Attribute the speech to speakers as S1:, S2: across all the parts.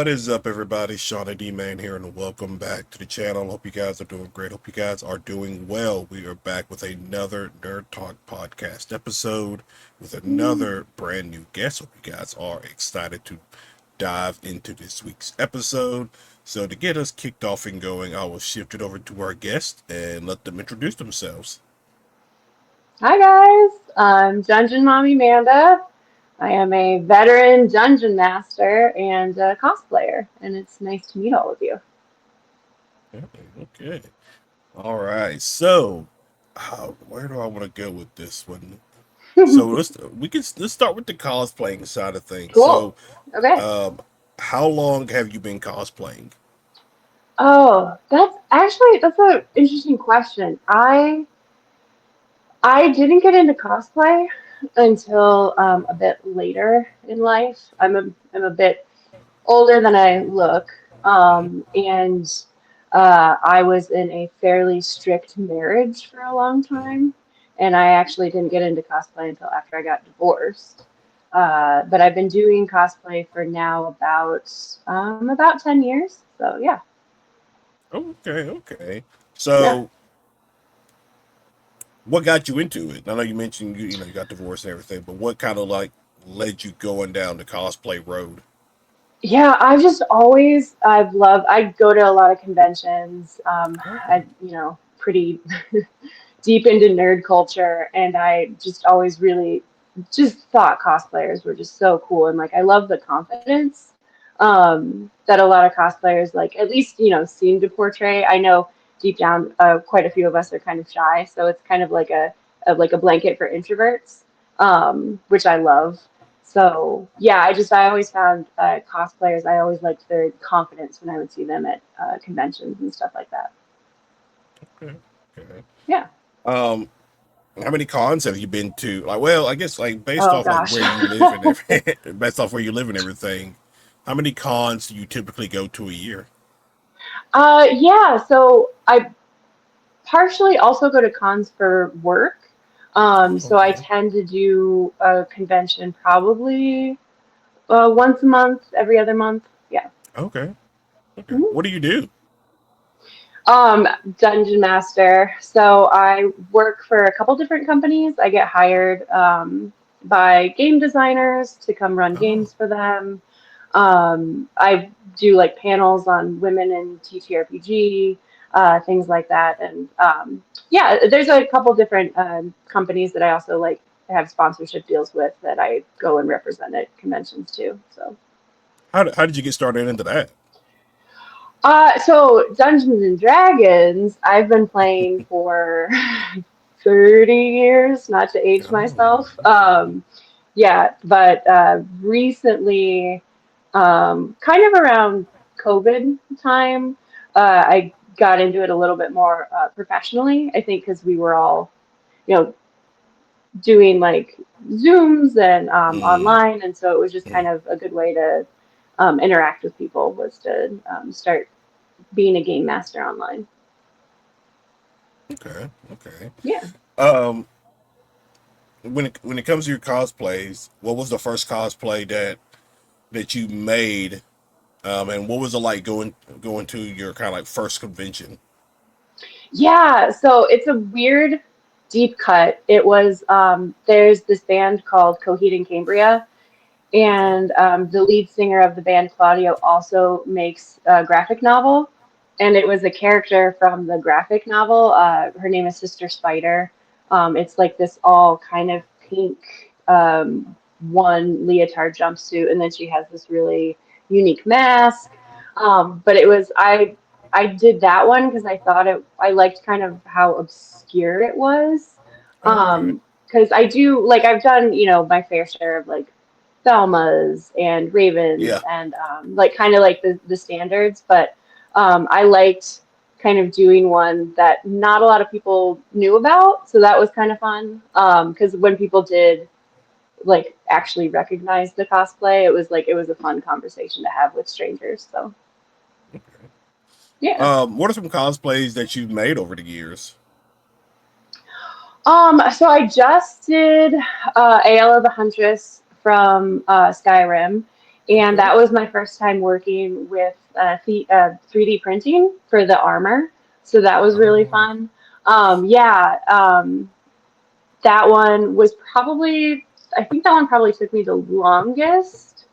S1: What is up, everybody? Shauna D Man here, and welcome back to the channel. Hope you guys are doing great. Hope you guys are doing well. We are back with another Nerd Talk podcast episode with another brand new guest. Hope you guys are excited to dive into this week's episode. So, to get us kicked off and going, I will shift it over to our guest and let them introduce themselves.
S2: Hi guys, I'm Dungeonmommymanda. I am a veteran dungeon master and a cosplayer, and it's nice to meet all of you.
S1: Okay. All right. So, where do I want to go with this one? So let's start with the cosplaying side of things.
S2: Cool. Okay.
S1: Um, how long have you been cosplaying?
S2: Oh, that's an interesting question. I didn't get into cosplay until a bit later in life. I'm a bit older than I look, and I was in a fairly strict marriage for a long time, and I actually didn't get into cosplay until after I got divorced. But I've been doing cosplay for now about 10 years. So yeah,
S1: Okay, okay.
S2: yeah.
S1: So, what got you into it? I know you mentioned you got divorced and everything, but what kind of like led you going down the cosplay road?
S2: Yeah, I'd go to a lot of conventions.
S1: Okay.
S2: Pretty deep into nerd culture, and I just always really just thought cosplayers were just so cool, and like I love the confidence that a lot of cosplayers like at least seem to portray. I know deep down, quite a few of us are kind of shy, so it's kind of like a blanket for introverts, which I love. So yeah, I always found cosplayers. I always liked their confidence when I would see them at conventions and stuff like that.
S1: Okay. Okay.
S2: Yeah.
S1: Um, how many cons have you been to? Like, well, I guess like based
S2: Oh
S1: off like
S2: gosh.
S1: where you live and everything, based off where you live and everything, how many cons do you typically go to a year?
S2: Yeah, so I partially also go to cons for work.
S1: Oh,
S2: So I
S1: okay.
S2: tend to do a convention probably once a month, every other month. Yeah.
S1: Okay. Okay.
S2: Mhm.
S1: What do you do?
S2: Dungeon Master. So I work for a couple different companies. I get hired by game designers to come run
S1: Oh,
S2: games for them. I do like panels on women in TTRPG, things like that. And yeah, there's a couple different companies that I also like have sponsorship deals with that I go and represent at conventions too. So.
S1: how did you get started into that?
S2: So Dungeons and Dragons, I've been playing for 30 years, not to age
S1: Oh,
S2: myself.
S1: okay.
S2: Yeah, but recently, kind of around COVID time, I got into it a little bit more professionally. I think because we were all, you know, doing like Zooms and
S1: Mm,
S2: online, and so it was just
S1: mm,
S2: kind of a good way to interact with people was to start being a game master online.
S1: okay, okay.
S2: Yeah.
S1: Um, when it comes to your cosplays, what was the first cosplay that you made? And what was it like going to your kind of like first convention?
S2: Yeah, so it's a weird deep cut. It was there's this band called Coheed and Cambria,
S1: Okay.
S2: and the lead singer of the band, Claudio, also makes a graphic novel, and it was a character from the graphic novel. Her name is Sister Spider. It's like this all kind of pink one leotard jumpsuit, and then she has this really unique mask. But it was I did that one because I liked kind of how obscure it was.
S1: Okay.
S2: Because I do like I've done my fair share of like Thelmas and Ravens
S1: Yeah.
S2: and like kind of like the standards, but I liked kind of doing one that not a lot of people knew about, so that was kind of fun. Because when people did like actually recognize the cosplay, it was a fun conversation to have with strangers. So yeah.
S1: What are some cosplays that you've made over the years?
S2: So I just did Aela the Huntress from Skyrim, And
S1: Okay.
S2: that was my first time working with 3D printing for the armor. So that was really
S1: Oh.
S2: fun. Yeah, that one was probably, I think that one probably took me the longest.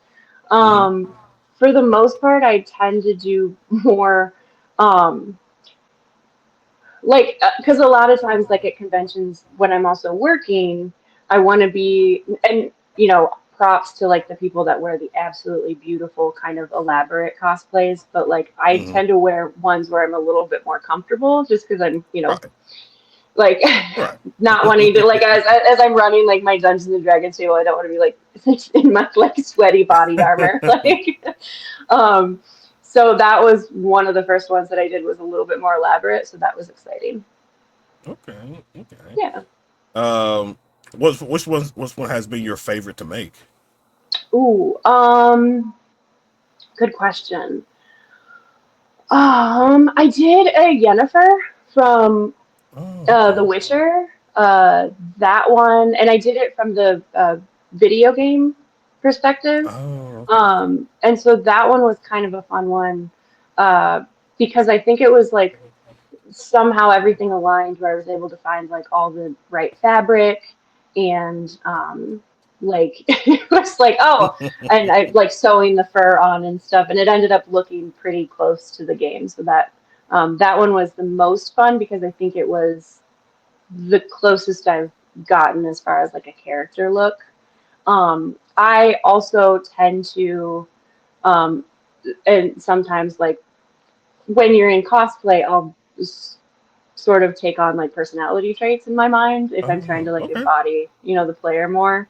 S1: Mm-hmm.
S2: Um, for the most part, I tend to do more, um, like, because a lot of times, like at conventions, when I'm also working, I want to be, and props to like the people that wear the absolutely beautiful kind of elaborate cosplays, but like I
S1: Mm-hmm.
S2: tend to wear ones where I'm a little bit more comfortable just because I'm,
S1: Right.
S2: like
S1: Right.
S2: not wanting to like as I'm running like my Dungeons and Dragons table, I don't want to be like in my like sweaty body armor. Like um so that was one of the first ones that I did was a little bit more elaborate, so that was exciting.
S1: Okay. Okay.
S2: Yeah.
S1: Um, which one has been your favorite to make?
S2: Ooh, good question. I did a Yennefer from
S1: Oh,
S2: The
S1: okay.
S2: Witcher. That one, and I did it from the video game perspective.
S1: Oh, okay.
S2: And so that one was kind of a fun one uh, because I think it was like somehow everything aligned where I was able to find like all the right fabric and like it was like oh, and I like sewing the fur on and stuff, and it ended up looking pretty close to the game. So that one was the most fun because I think it was the closest I've gotten as far as like a character look. I also tend to um, and sometimes like when you're in cosplay, I'll just sort of take on like personality traits in my mind if I'm trying
S1: Oh,
S2: to like
S1: okay.
S2: embody, the player more.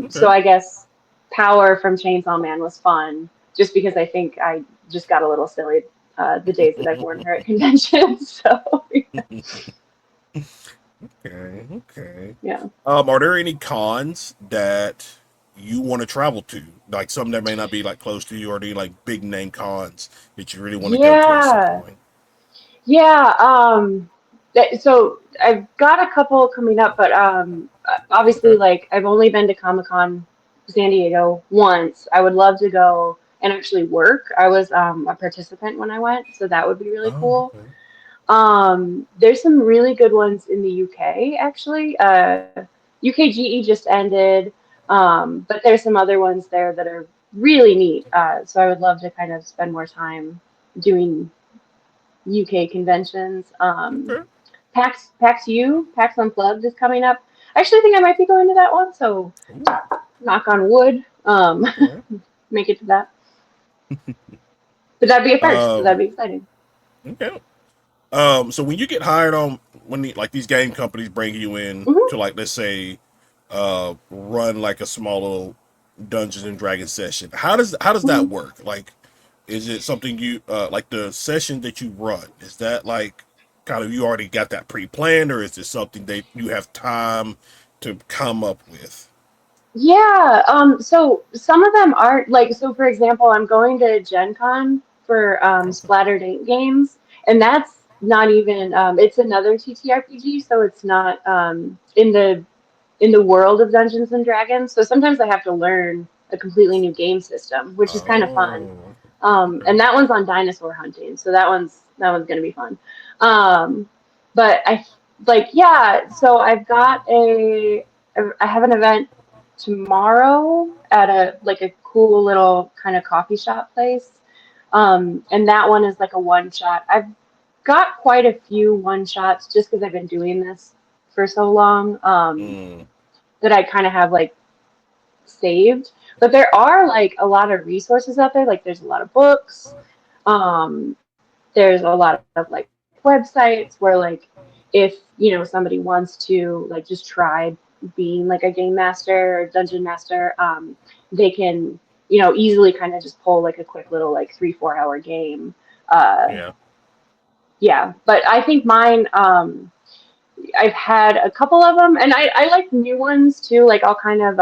S2: So
S1: Okay.
S2: I guess Power from Chainsaw Man was fun just because I think I just got a little silly the days that I've worn her at conventions. So
S1: Okay. Okay.
S2: yeah.
S1: Are there any cons that you want to travel to? Like some that may not be like close to you, or any like big name cons that you really want to go to at some
S2: Yeah.
S1: point?
S2: Yeah, so I've got a couple coming up, but obviously,
S1: Okay.
S2: like I've only been to Comic-Con San Diego once. I would love to go and actually work. I was a participant when I went, so that would be really
S1: Oh,
S2: cool.
S1: okay.
S2: There's some really good ones in the UK, actually. UKGE just ended, but there's some other ones there that are really neat. So I would love to kind of spend more time doing UK conventions.
S1: Okay.
S2: PAX Unplugged is coming up. I actually think I might be going to that one, so
S1: Ooh,
S2: knock on wood,
S1: okay.
S2: make it to that. But that'd be a first, so
S1: Um.
S2: that'd be exciting.
S1: Okay. So when you get hired on, like these game companies bring you in
S2: Hmm.
S1: to like let's say, run like a small little Dungeons and Dragons session. How does
S2: Hmm.
S1: that work? Like, is it something you like the session that you run? Is that like kind of you already got that pre-planned, or is it something that you have time to come up with?
S2: Yeah, so some of them aren't like so for example, I'm going to Gen Con for
S1: Okay.
S2: Splattered Ink games, and that's not even it's another TTRPG, so it's not in the world of Dungeons and Dragons. So sometimes I have to learn a completely new game system, which is kind of fun.
S1: Oh. Okay.
S2: And that one's on dinosaur hunting, so that one's gonna be fun. Um, but I like yeah. So I have an event tomorrow at a like a cool little kind of coffee shop place, and that one is like a one shot. I've got quite a few one shots just because I've been doing this for so long.
S1: Mm.
S2: That I kind of have like saved. But there are like a lot of resources out there. Like there's a lot of books. There's a lot of like websites where like if somebody wants to like just try being like a game master or dungeon master, they can easily kind of just pull like a quick little like 3-4 hour game. Uh,
S1: Yeah.
S2: yeah, but I think mine. I've had a couple of them, and I like new ones too. Like I'll kind of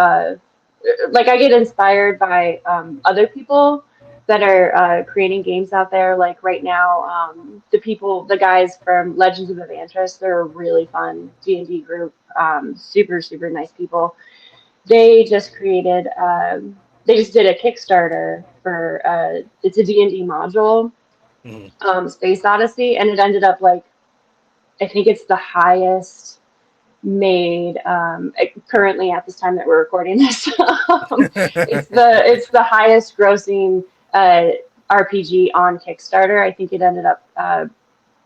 S2: like I get inspired by other people that are creating games out there. Like right now, the guys from Legends of Evantris, they're a really fun D&D group. Super super nice people. They just created they just did a Kickstarter for it's a D&D module,
S1: Mhm.
S2: Space Odyssey, and it ended up like I think it's the highest made currently at this time that we're recording this. It's the highest grossing uh, RPG on Kickstarter. I think it ended up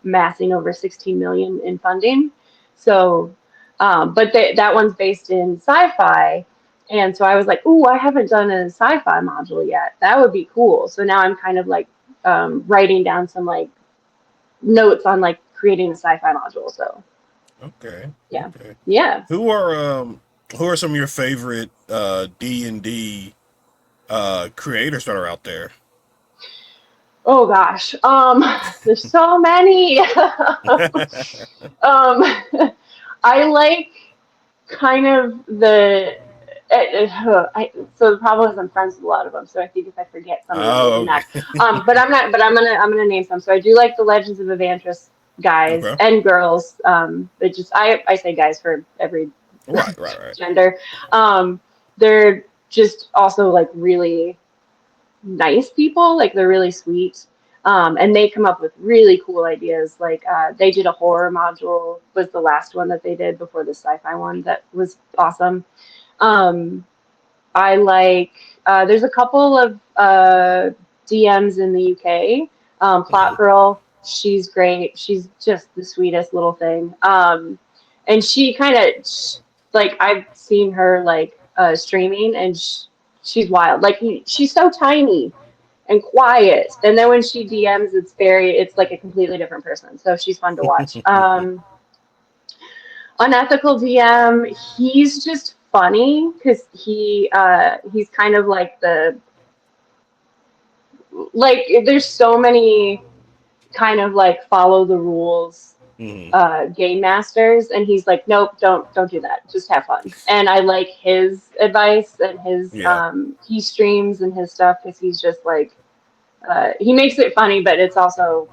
S2: massing over 16 million in funding. So, but that one's based in sci-fi, and so I was like, "Ooh, I haven't done a sci-fi module yet. That would be cool." So now I'm kind of like writing down some like notes on like creating a sci-fi module. So
S1: Okay.
S2: yeah,
S1: Okay.
S2: yeah.
S1: Who are um who are some of your favorite D&D creators that are out there?
S2: Oh gosh, there's so many. um, I like kind of so the problem is I'm friends with a lot of them, so I think if I forget some of them, I'm gonna
S1: Oh,
S2: be mad.
S1: okay.
S2: But I'm not. But I'm gonna name some. So I do like the Legends of Evantris guys
S1: Okay.
S2: and girls. But just I say guys for every
S1: Right, right, right.
S2: gender. Um, they're just also like really nice people. Like they're really sweet. And they come up with really cool ideas. Like they did a horror module was the last one that they did before the sci-fi one that was awesome. Um, I like there's a couple of DMs in the UK. Plot
S1: Mhm.
S2: Girl, she's great. She's just the sweetest little thing. And she kind of like I've seen her like streaming, and she's wild. Like she's so tiny and quiet, and then when she DMs, it's like a completely different person. So she's fun to watch. Unethical DM, he's just funny because he's kind of like there's so many kind of like follow the rules
S1: Mhm.
S2: game masters, and he's like, nope, don't do that, just have fun. And I like his advice and his
S1: Yeah.
S2: he streams and his stuff because he's just like he makes it funny, but it's also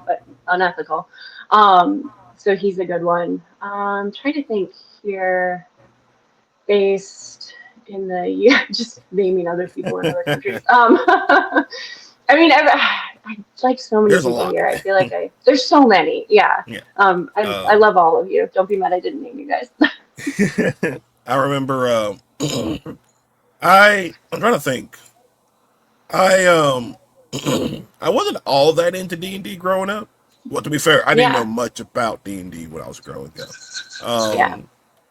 S2: unethical. So he's a good one. I'm trying to think here, based in the yeah, just naming other people in other countries. I mean, I like so many
S1: There's a
S2: people
S1: lot.
S2: here. I feel like there's so many. Yeah.
S1: Yeah.
S2: I
S1: Um
S2: love all of you. Don't be mad I didn't name you guys.
S1: I remember I'm trying to think. I I wasn't all that into D&D growing up. Well, to be fair, I didn't know
S2: Yeah.
S1: much about D&D when I was growing up.
S2: Yeah.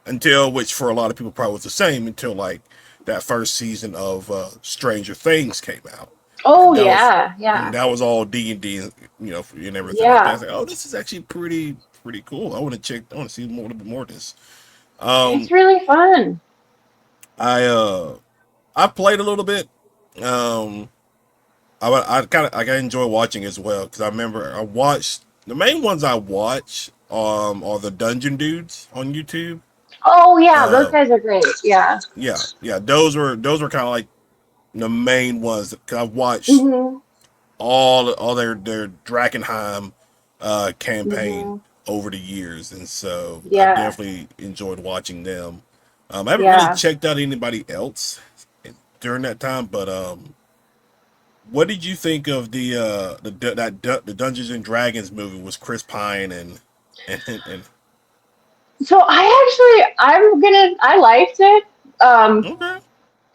S1: Until, which for a lot of people probably was the same, until like that first season of Stranger Things came out.
S2: Oh
S1: And that was
S2: yeah. Yeah.
S1: that was all D&D, and everything like that. I
S2: Yeah.
S1: was like, "Oh, this is actually pretty cool. I want to see more a little bit more of this." Um
S2: It's really fun.
S1: I I played a little bit. Um I kind of like I enjoy watching as well because I remember I watched the main ones I watch are the Dungeon Dudes on YouTube.
S2: Oh yeah, those
S1: Uh,
S2: guys are great. Yeah.
S1: yeah, those were kind of like the main ones because I've watched
S2: Mhm.
S1: all their Drakenheim campaign
S2: Mhm.
S1: over the years, and so I
S2: Yeah.
S1: definitely enjoyed watching them. I haven't really
S2: Yeah.
S1: checked out anybody else during that time, but what did you think of the Dungeons and Dragons movie with Chris Pine and
S2: So I liked it. Um,
S1: okay.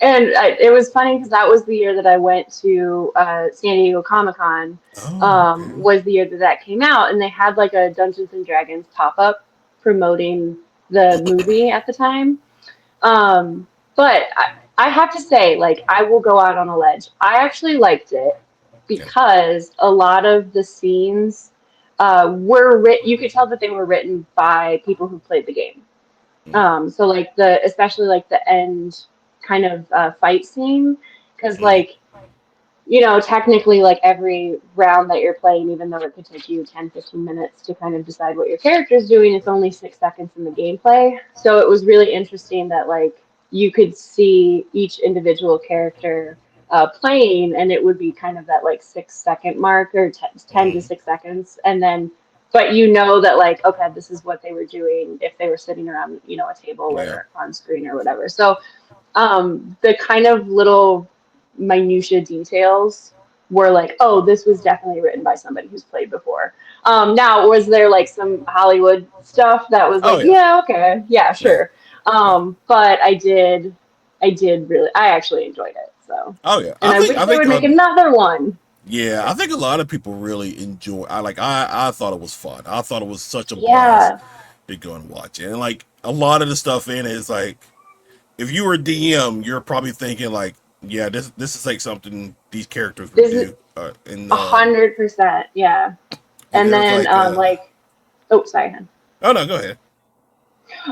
S2: it was funny because that was the year that I went to San Diego Comic Con.
S1: Oh, okay.
S2: Was the year that that came out, and they had like a Dungeons and Dragons pop up promoting the movie at the time. Um, but I have to say, like, I will go out on a ledge. I actually liked it
S1: Okay.
S2: because a lot of the scenes were written. You could tell that they were written by people who played the game.
S1: Mm,
S2: So like especially like the end kind of fight scene, because
S1: mm,
S2: like technically like every round that you're playing, even though it could take you 10-15 minutes to kind of decide what your character is doing, it's only 6 seconds in the gameplay. So it was really interesting that like you could see each individual character playing, and it would be kind of that like 6 second mark or 10 to
S1: mm,
S2: 6 seconds, and then but you know that like okay, this is what they were doing if they were sitting around a table
S1: yeah.
S2: or on screen or whatever. So the kind of little minutia details were like, oh, this was definitely written by somebody who's played before. Now, was there like some Hollywood stuff that was
S1: Oh
S2: like,
S1: yeah,
S2: yeah, okay, yeah,
S1: yeah,
S2: sure.
S1: yeah.
S2: But I did really, I actually enjoyed it. So,
S1: Oh yeah.
S2: and I wish they would make another one.
S1: Yeah, I think a lot of people really enjoy. I thought it was fun. I thought it was such a blast
S2: Yeah,
S1: to go and watch it. And like a lot of the stuff in it is like, if you were a DM, you're probably thinking like, yeah, this is like something these characters would
S2: this is
S1: do. And
S2: 100%. Yeah,
S1: like
S2: and
S1: there was
S2: then
S1: like,
S2: like, oh, sorry, hon.
S1: oh no, go ahead.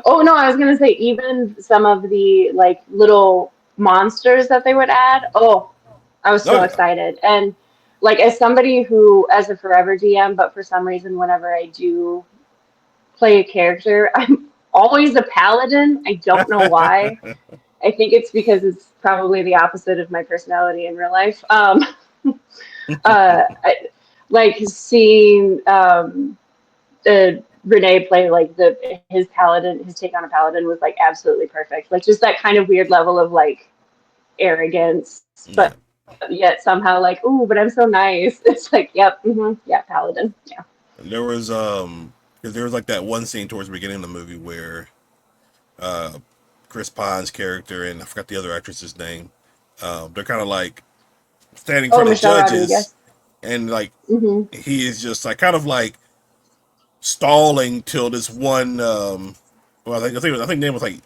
S2: Oh no, I was gonna say even some of the like little monsters that they would add. Oh, I was
S1: Oh
S2: so
S1: yeah,
S2: excited. And like as somebody who as a forever DM, but for some reason whenever I do play a character, I'm always a paladin. I don't know why. I think it's because it's probably the opposite of my personality in real life. I, like seeing Renee play like the his paladin, his take on a paladin was like absolutely perfect. Like just that kind of weird level of like arrogance, but
S1: yeah.
S2: yet somehow like, ooh, but I'm so nice. It's like, yep, yeah, paladin, yeah.
S1: There was because there was like that one scene towards the beginning of the movie where uh Chris Pine's character and I forgot the other actress's name. They're kind of like standing in
S2: Oh,
S1: front of
S2: Michelle
S1: judges,
S2: Rodriguez.
S1: and like
S2: Mm-hmm.
S1: he is just like kind of like stalling till this one. Well, I think the name was like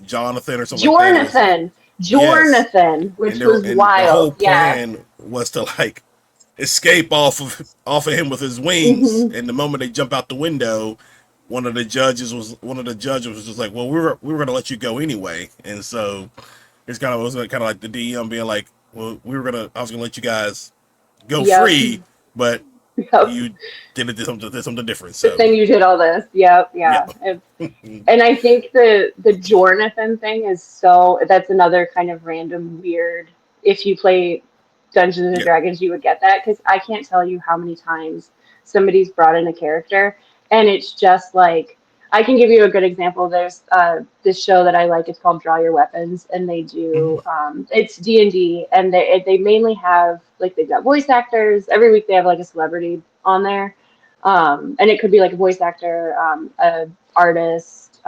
S1: Jonathan or something like that. It was
S2: Jornathan,
S1: yes,
S2: Jornathan,
S1: and
S2: which
S1: there
S2: was
S1: and the whole
S2: wild. Yeah.
S1: plan was to like escape off of him with his wings.
S2: Mm-hmm.
S1: And the moment they jump out the window, one of the judges was just like, well, we were gonna let you go anyway, and so it was kind of like the DM being like, well, I was gonna let you guys go
S2: Yep.
S1: free, but
S2: Yep.
S1: you did something different.
S2: But
S1: So
S2: then you did all this. Yep.
S1: yeah,
S2: Yeah. And I think the Jornathan thing is so that's another kind of random weird. If you play Dungeons and
S1: yeah,
S2: Dragons, you would get that because I can't tell you how many times somebody's brought in a character, and it's just like I can give you a good example. There's this show that I like. It's called Draw Your Weapons, and they do it's D&D, and they mainly have like they've got voice actors. Every week they have like a celebrity on there, and it could be like a voice actor, a artist,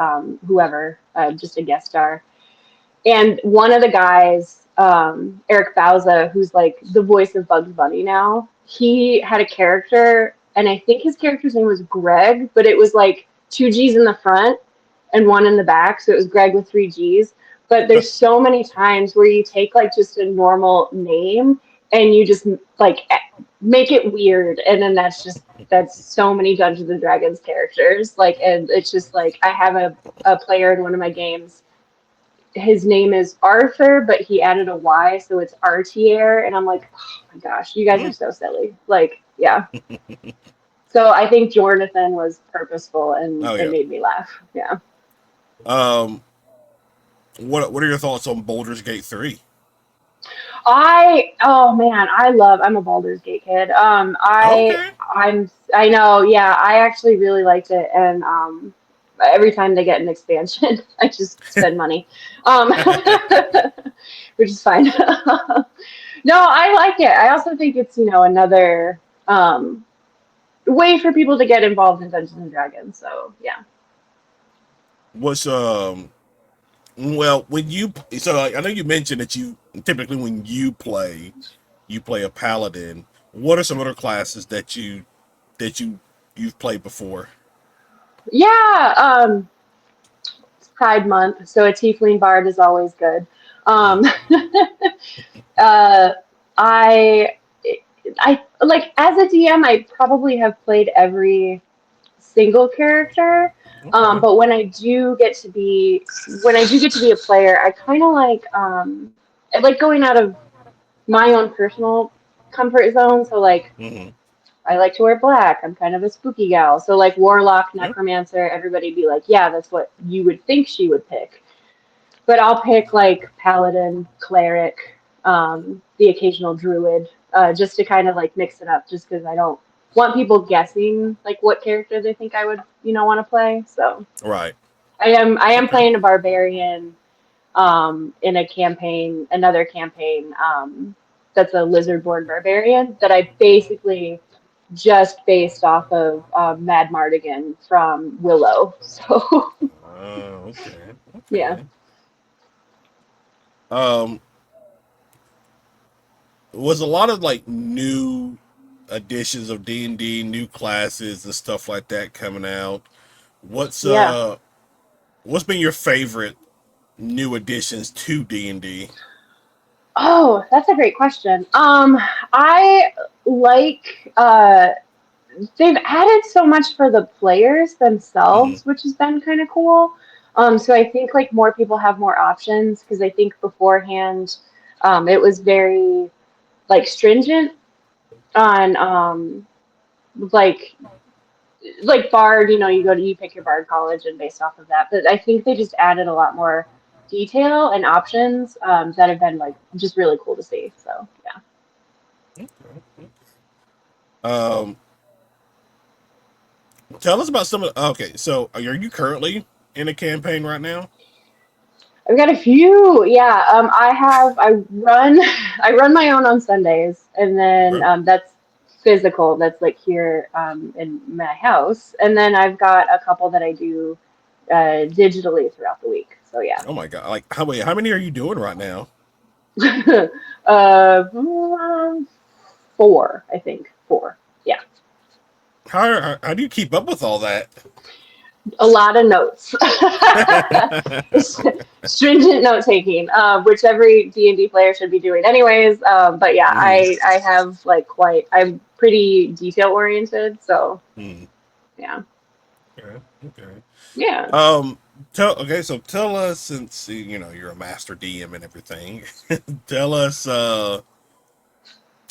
S2: whoever, just a guest star. And one of the guys, Eric Bauza, who's like the voice of Bugs Bunny now, he had a character, and I think his character's name was Greg, but it was like two G's in the front and one in the back, so it was Greg with three G's. But there's so many times where you take like just a normal name and you just like make it weird, and then that's so many Dungeons and Dragons characters. Like, and it's just like I have a player in one of my games, his name is Arthur, but he added a Y, so it's Artier, and I'm like, oh my gosh, you guys are so silly. Like, yeah. So I think Jonathan was purposeful, and
S1: oh
S2: it
S1: yeah.
S2: made me laugh. Yeah.
S1: Um, what are your thoughts on Baldur's Gate 3?
S2: Oh man, I'm a Baldur's Gate kid.
S1: Okay.
S2: I know, yeah, I actually really liked it, and every time they get an expansion, I just spend money, which is fine. No, I like it. I also think it's, another way for people to get involved in Dungeons and Dragons. So yeah.
S1: What's well, when you so I know you mentioned that you typically when you play a paladin. What are some other classes that you've played before?
S2: Yeah, it's Pride Month, so a Tiefling Bard is always good. Um,
S1: Mm.
S2: uh, I, I like as a DM, I probably have played every single character.
S1: Okay.
S2: But when I do get to be a player, I kind of I like going out of my own personal comfort zone. So like
S1: Mm-hmm.
S2: I like to wear black. I'm kind of a spooky gal. So like warlock,
S1: Yeah.
S2: necromancer, everybody be like, yeah, that's what you would think she would pick. But I'll pick like paladin, cleric, the occasional druid, just to kind of like mix it up, just because I don't want people guessing like what character they think I would, want to play. So
S1: Right.
S2: I am
S1: Okay.
S2: playing a barbarian. in a campaign, another campaign, that's a lizard-born barbarian that I basically just based off of Mad Mardigan from Willow. So
S1: Oh, okay,
S2: yeah.
S1: okay. Um, was a lot of like new editions of D&D, new classes and stuff like that coming out. What's
S2: Yeah.
S1: uh, what's been your favorite new additions to D&D?
S2: Oh, that's a great question. I like they've added so much for the players
S1: Mm-hmm.
S2: themselves, which has been kind of cool. So I think like more people have more options because I think beforehand, it was very like stringent on like bard. You know, you pick your bard college and based off of that. But I think they just added a lot more detail and options that have been like just really cool to see. So yeah.
S1: Um, tell us about some of. Okay, so are you currently in a campaign right now?
S2: I've got a few. Yeah, I run I run my own on Sundays, and then
S1: Okay.
S2: that's physical. That's like here in my house, and then I've got a couple that I do digitally throughout the week. So yeah.
S1: Oh my god! Like how many are you doing right now?
S2: uh, four, I think. Four. Yeah.
S1: How do you keep up with all that?
S2: A lot of notes. Stringent note taking, which every D&D player should be doing anyways. But yeah,
S1: Mm,
S2: I have like I'm pretty detail oriented, so
S1: mm,
S2: yeah.
S1: okay, okay.
S2: Yeah.
S1: Um, so tell us, since you know you're a master DM and everything, tell us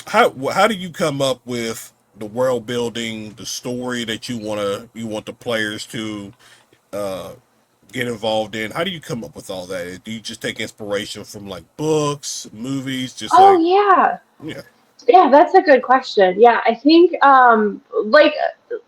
S1: how do you come up with the world building, the story that you want the players to uh get involved in? How do you come up with all that? Do you just take inspiration from like books, movies, just
S2: Oh
S1: like
S2: yeah.
S1: yeah?
S2: Yeah, that's a good question. Yeah, I think like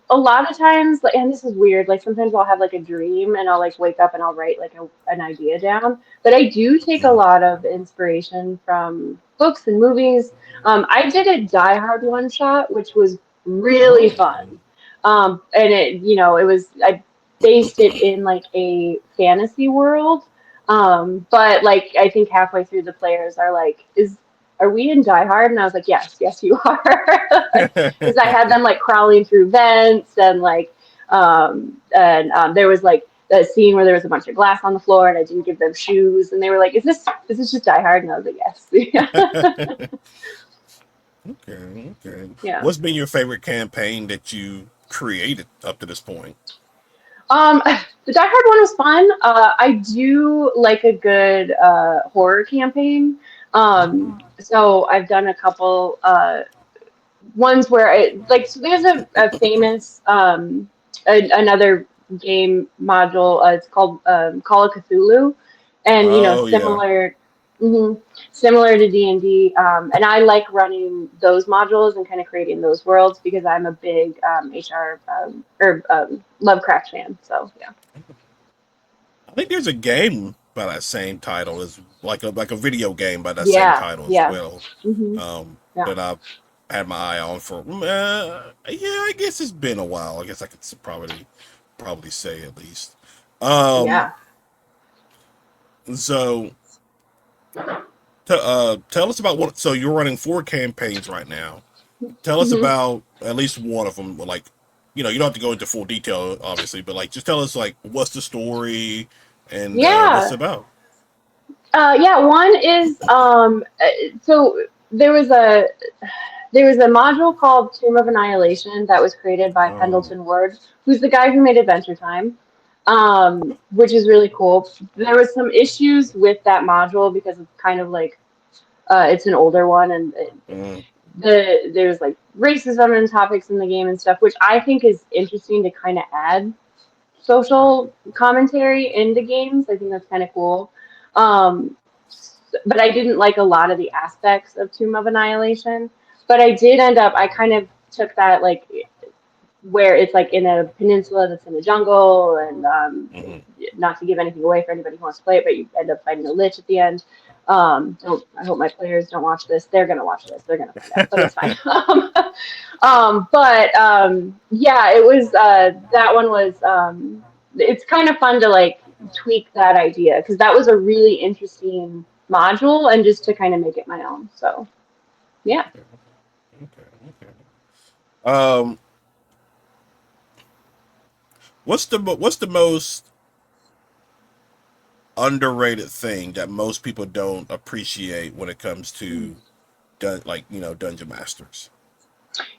S2: a lot of times, like, and this is weird, like sometimes I'll have like a dream and I'll like wake up and I'll write like an idea down. But I do take a
S1: Mm.
S2: lot of inspiration from books and movies. I did a Die Hard one shot, which was really
S1: Oh,
S2: fun. And it was I based it in like a fantasy world. But like I think halfway through the players are like, is are we in Die Hard? And I was like, yes, yes, you are. Because I had them like crawling through vents and like, there was like the scene where there was a bunch of glass on the floor and I didn't give them shoes. And they were like, is this just Die Hard? And I was like, yes.
S1: okay, okay.
S2: Yeah.
S1: What's been your favorite campaign that you created up to this point?
S2: The Die Hard one was fun. I do like a good horror campaign. So I've done a couple ones where so there's a famous another game module. It's called Call of Cthulhu, and
S1: Oh yeah.
S2: similar. Similar to D&D, and I like running those modules and kind of creating those worlds because I'm a big HR or Lovecraft fan. So yeah.
S1: I think there's a game by that same title, as like a video game by that same
S2: Yeah,
S1: title as
S2: yeah,
S1: well.
S2: hmm yeah,
S1: That I've had my eye on for. Yeah, I guess it's been a while. I guess I could probably say at least. Um,
S2: yeah.
S1: so tell us about what. So you're running four campaigns right now. Tell us
S2: hmm
S1: about at least one of them. Like, you don't have to go into full detail, obviously, but like, just tell us like what's the story and what's it
S2: Yeah,
S1: about.
S2: yeah. One is so there was a module called Tomb of Annihilation that was created by
S1: Oh.
S2: Pendleton Ward, who's the guy who made Adventure Time, which is really cool. There was some issues with that module because it's kind of like it's an older one, and
S1: Mm,
S2: there's like racism and topics in the game and stuff, which I think is interesting to kind of add social commentary into games. I think that's kind of cool. Um, but I didn't like a lot of the aspects of Tomb of Annihilation. But I did end up, I kind of took that like where it's like in a peninsula that's in a jungle, and
S1: Hmm.
S2: not to give anything away for anybody who wants to play it, but you end up fighting a lich at the end. Don't I hope my players don't watch this. They're gonna watch this. They're gonna find out, but it's fine. But yeah, it was that one was it's kind of fun to like tweak that idea because that was a really interesting module and just to kind of make it my own. So yeah.
S1: Okay. Okay. Um, what's the most underrated thing that most people don't appreciate when it comes to dungeon masters?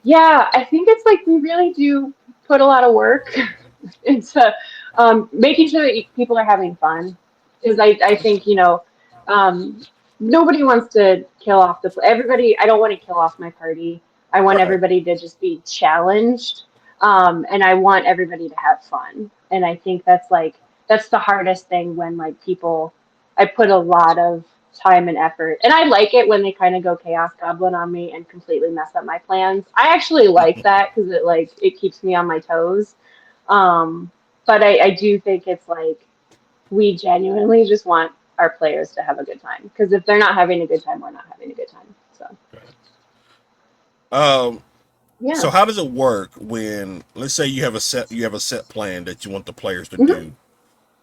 S2: Yeah, I think it's like we really do put a lot of work into making sure that people are having fun. Because I think, nobody wants to kill off everybody. I don't want to kill off my party. I want
S1: Right.
S2: everybody to just be challenged. And I want everybody to have fun. And I think that's the hardest thing when like people, I put a lot of time and effort. And I like it when they kind of go Chaos Goblin on me and completely mess up my plans. I actually like that because it keeps me on my toes. Um, but I do think it's like we genuinely just want our players to have a good time because if they're not having a good time, we're not having a good time. So
S1: Um,
S2: yeah.
S1: so how does it work when, let's say, you have a set plan that you want the players to
S2: Mhm.
S1: do,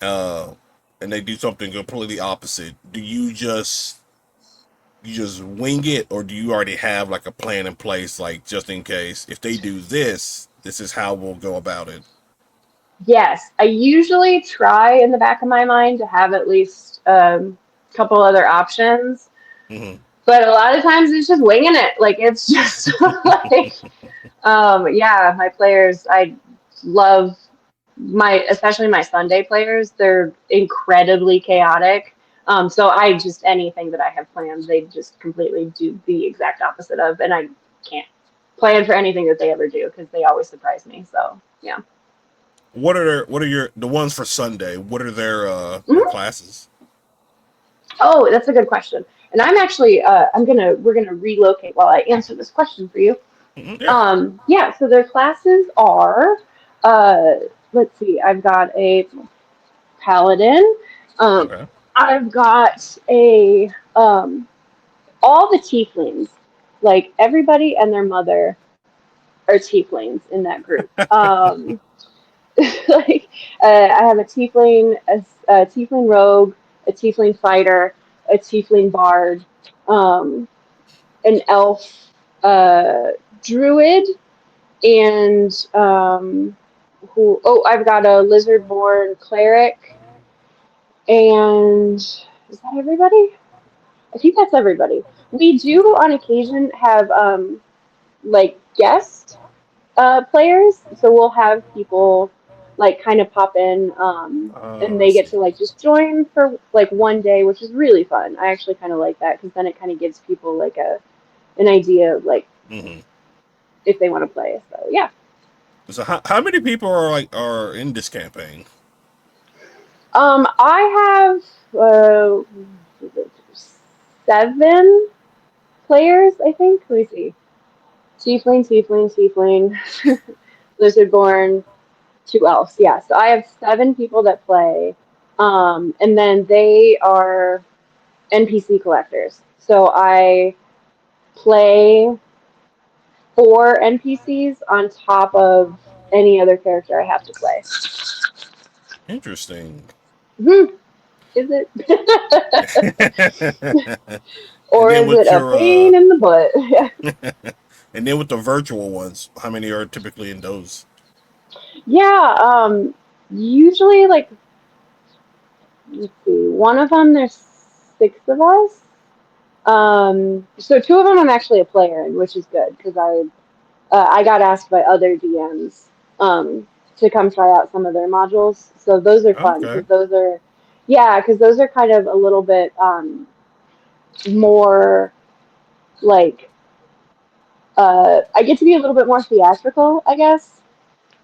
S1: uh, and they do something completely opposite? Do you just wing it, or do you already have like a plan in place, like just in case if they do this, this is how we'll go about it?
S2: Yes, I usually try in the back of my mind to have at least a couple other options,
S1: Hmm.
S2: but a lot of times it's just winging it. Like it's just like yeah, my players, I love especially my Sunday players. They're incredibly chaotic. So I just anything that I have planned, they just completely do the exact opposite of, and I can't plan for anything that they ever do because they always surprise me. So yeah.
S1: What are your the ones for Sunday? What are their
S2: Mhm.
S1: classes?
S2: Oh, that's a good question. And I'm actually we're gonna relocate while I answer this question for you.
S1: Hmm. Yeah.
S2: Yeah, so their classes are, uh, let's see, I've got a paladin. Um,
S1: Okay.
S2: I've got all the tieflings, like everybody and their mother are tieflings in that group. Like, I have a tiefling, a tiefling rogue, a tiefling fighter, a tiefling bard, um, an elf, druid, and I've got a lizard born cleric, and is that everybody? I think that's everybody. We do
S1: Okay.
S2: on occasion have like guest players, so we'll have people like kind of pop in, and
S1: I
S2: they get
S1: see.
S2: to like just join for like one day, which is really fun. I actually kind of like that because then it kind of gives people like a an idea of like
S1: Hmm.
S2: if they want to play. So yeah.
S1: So how many people are in this campaign?
S2: I have seven players, I think. Let me see. Tiefling, tiefling, tiefling, lizardborn, two elves. Yeah, so I have seven people that play, and then they are NPC collectors. So I play four NPCs on top of any other character I have to play.
S1: Interesting.
S2: Hmm, is it?
S1: And
S2: Or
S1: then
S2: is it
S1: with
S2: a
S1: your
S2: pain in the butt?
S1: and then with the virtual ones, how many are typically in those?
S2: Yeah, usually like let's see, one of them there's six of us. So two of them I'm actually a player in, which is good because I got asked by other DMs to come try out some of their modules. So those are fun
S1: Okay.
S2: because those are kind of a little bit more like I get to be a little bit more theatrical, I guess.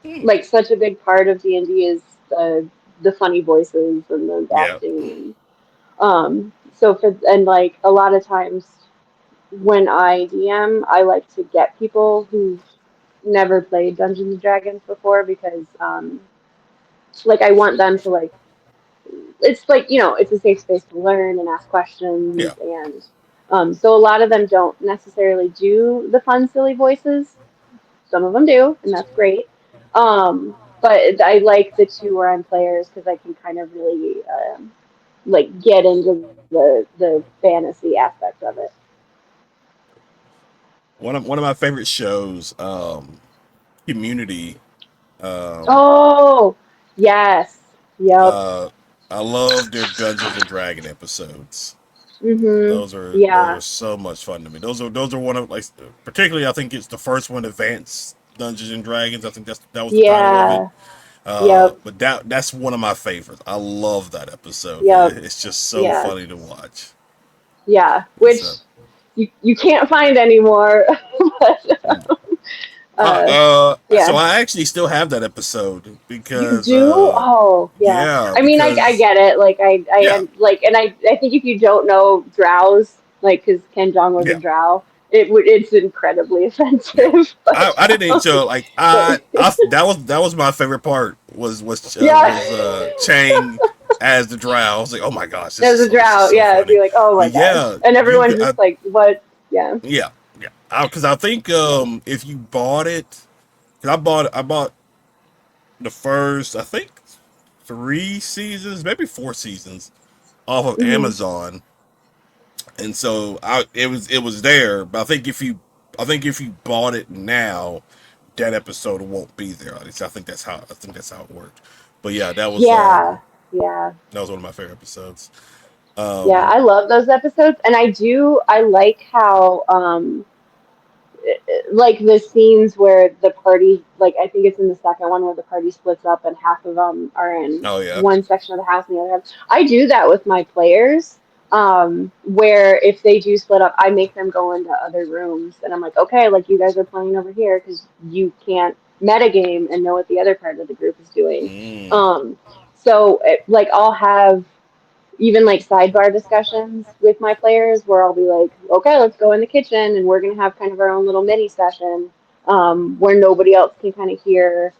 S1: Hmm.
S2: Like such a big part of D&D is the funny voices and the
S1: Yeah.
S2: acting and so for and like a lot of times when I DM, I like to get people who never played Dungeons and Dragons before because like I want them to like it's like it's a safe space to learn and ask
S1: Yeah.
S2: questions and so a lot of them don't necessarily do the fun silly voices. Some of them do, and that's great. But I like the two where I'm players because I can kind of really like get into the fantasy aspect of it.
S1: One of my favorite shows, Community. Um,
S2: Oh yes, yep,
S1: uh, I love their Dungeons and Dragon episodes.
S2: mhm,
S1: Those are
S2: yeah,
S1: so much fun to me. Those are one of like particularly I think it's the first one, Advanced Dungeons and Dragons. I think that was the title of it.
S2: yeah, yep,
S1: But that's one of my favorites. I love that episode.
S2: yep,
S1: It's just so
S2: yeah,
S1: funny to watch.
S2: yeah.
S1: And
S2: Which
S1: so,
S2: you can't find anymore. But uh,
S1: so
S2: yeah.
S1: I actually still have that episode
S2: You
S1: because
S2: do? Oh, yeah.
S1: yeah,
S2: I mean, I
S1: because
S2: get it. Like,
S1: yeah,
S2: like, and I think if you don't know drows, like, because Ken Jong was a
S1: yeah,
S2: drow, it's incredibly
S1: yeah.
S2: offensive.
S1: I didn't even show like
S2: But
S1: that was my favorite part
S2: yeah,
S1: Chang as the drow. I was like, oh my gosh,
S2: as a
S1: this is
S2: drow,
S1: so
S2: yeah, it'd
S1: funny.
S2: be like, oh my
S1: But
S2: gosh,
S1: yeah,
S2: and everyone's just like, what? Yeah.
S1: yeah, yeah. Because I think if you bought it, because I bought the first I think 3 seasons, maybe 4 seasons off of
S2: Hmm.
S1: Amazon, and so it was there. But I think if you bought it now, that episode won't be there. At least I think that's how it worked. But yeah,
S2: Yeah, yeah.
S1: that was one of my favorite episodes.
S2: Yeah,
S1: Um,
S2: I love those episodes, and I like how like the scenes where the party, like I think it's in the second one where the party splits up and half of them are in
S1: oh yeah.
S2: one section of the house and the other half. I do that with my players, where if they do split up, I make them go into other rooms, and I'm like, okay, like you guys are playing over here because you can't metagame and know what the other part of the group is doing.
S1: Mm,
S2: Um, so like I'll have even like sidebar discussions with my players where I'll be like, okay, let's go in the kitchen and we're gonna have kind of our own little mini session where nobody else can kind of hear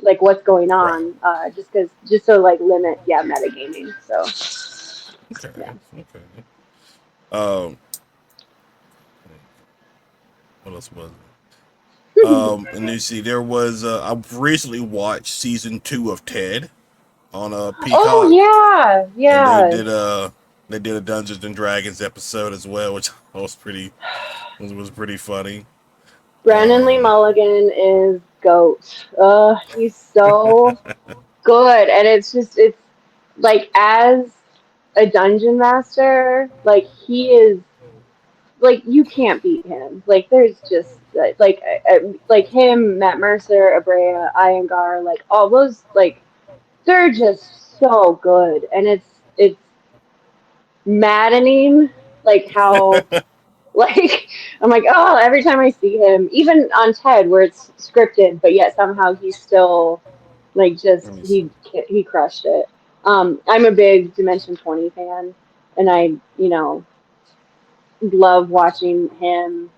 S2: like what's going
S1: right.
S2: on, just so like limit metagaming. So
S1: Okay.
S2: yeah.
S1: Okay. Um, what else was it? And you see, there was I recently watched season 2 of Ted on
S2: Oh
S1: Peacock,
S2: yeah,
S1: and
S2: yeah.
S1: they did a Dungeons and Dragons episode as well, which was pretty funny.
S2: Brennan Lee
S1: Um,
S2: Mulligan is goat. He's so good, and it's like as a dungeon master, like he is like you can't beat him. Like there's just like him, Matt Mercer, Abrea, Iyengar, like all those like they're just so good, and it's maddening like how like I'm like oh every time I see him, even on TED where it's scripted, but yet somehow he's still like
S1: let
S2: just
S1: me see.
S2: he crushed it. I'm a big Dimension 20 fan, and I love watching him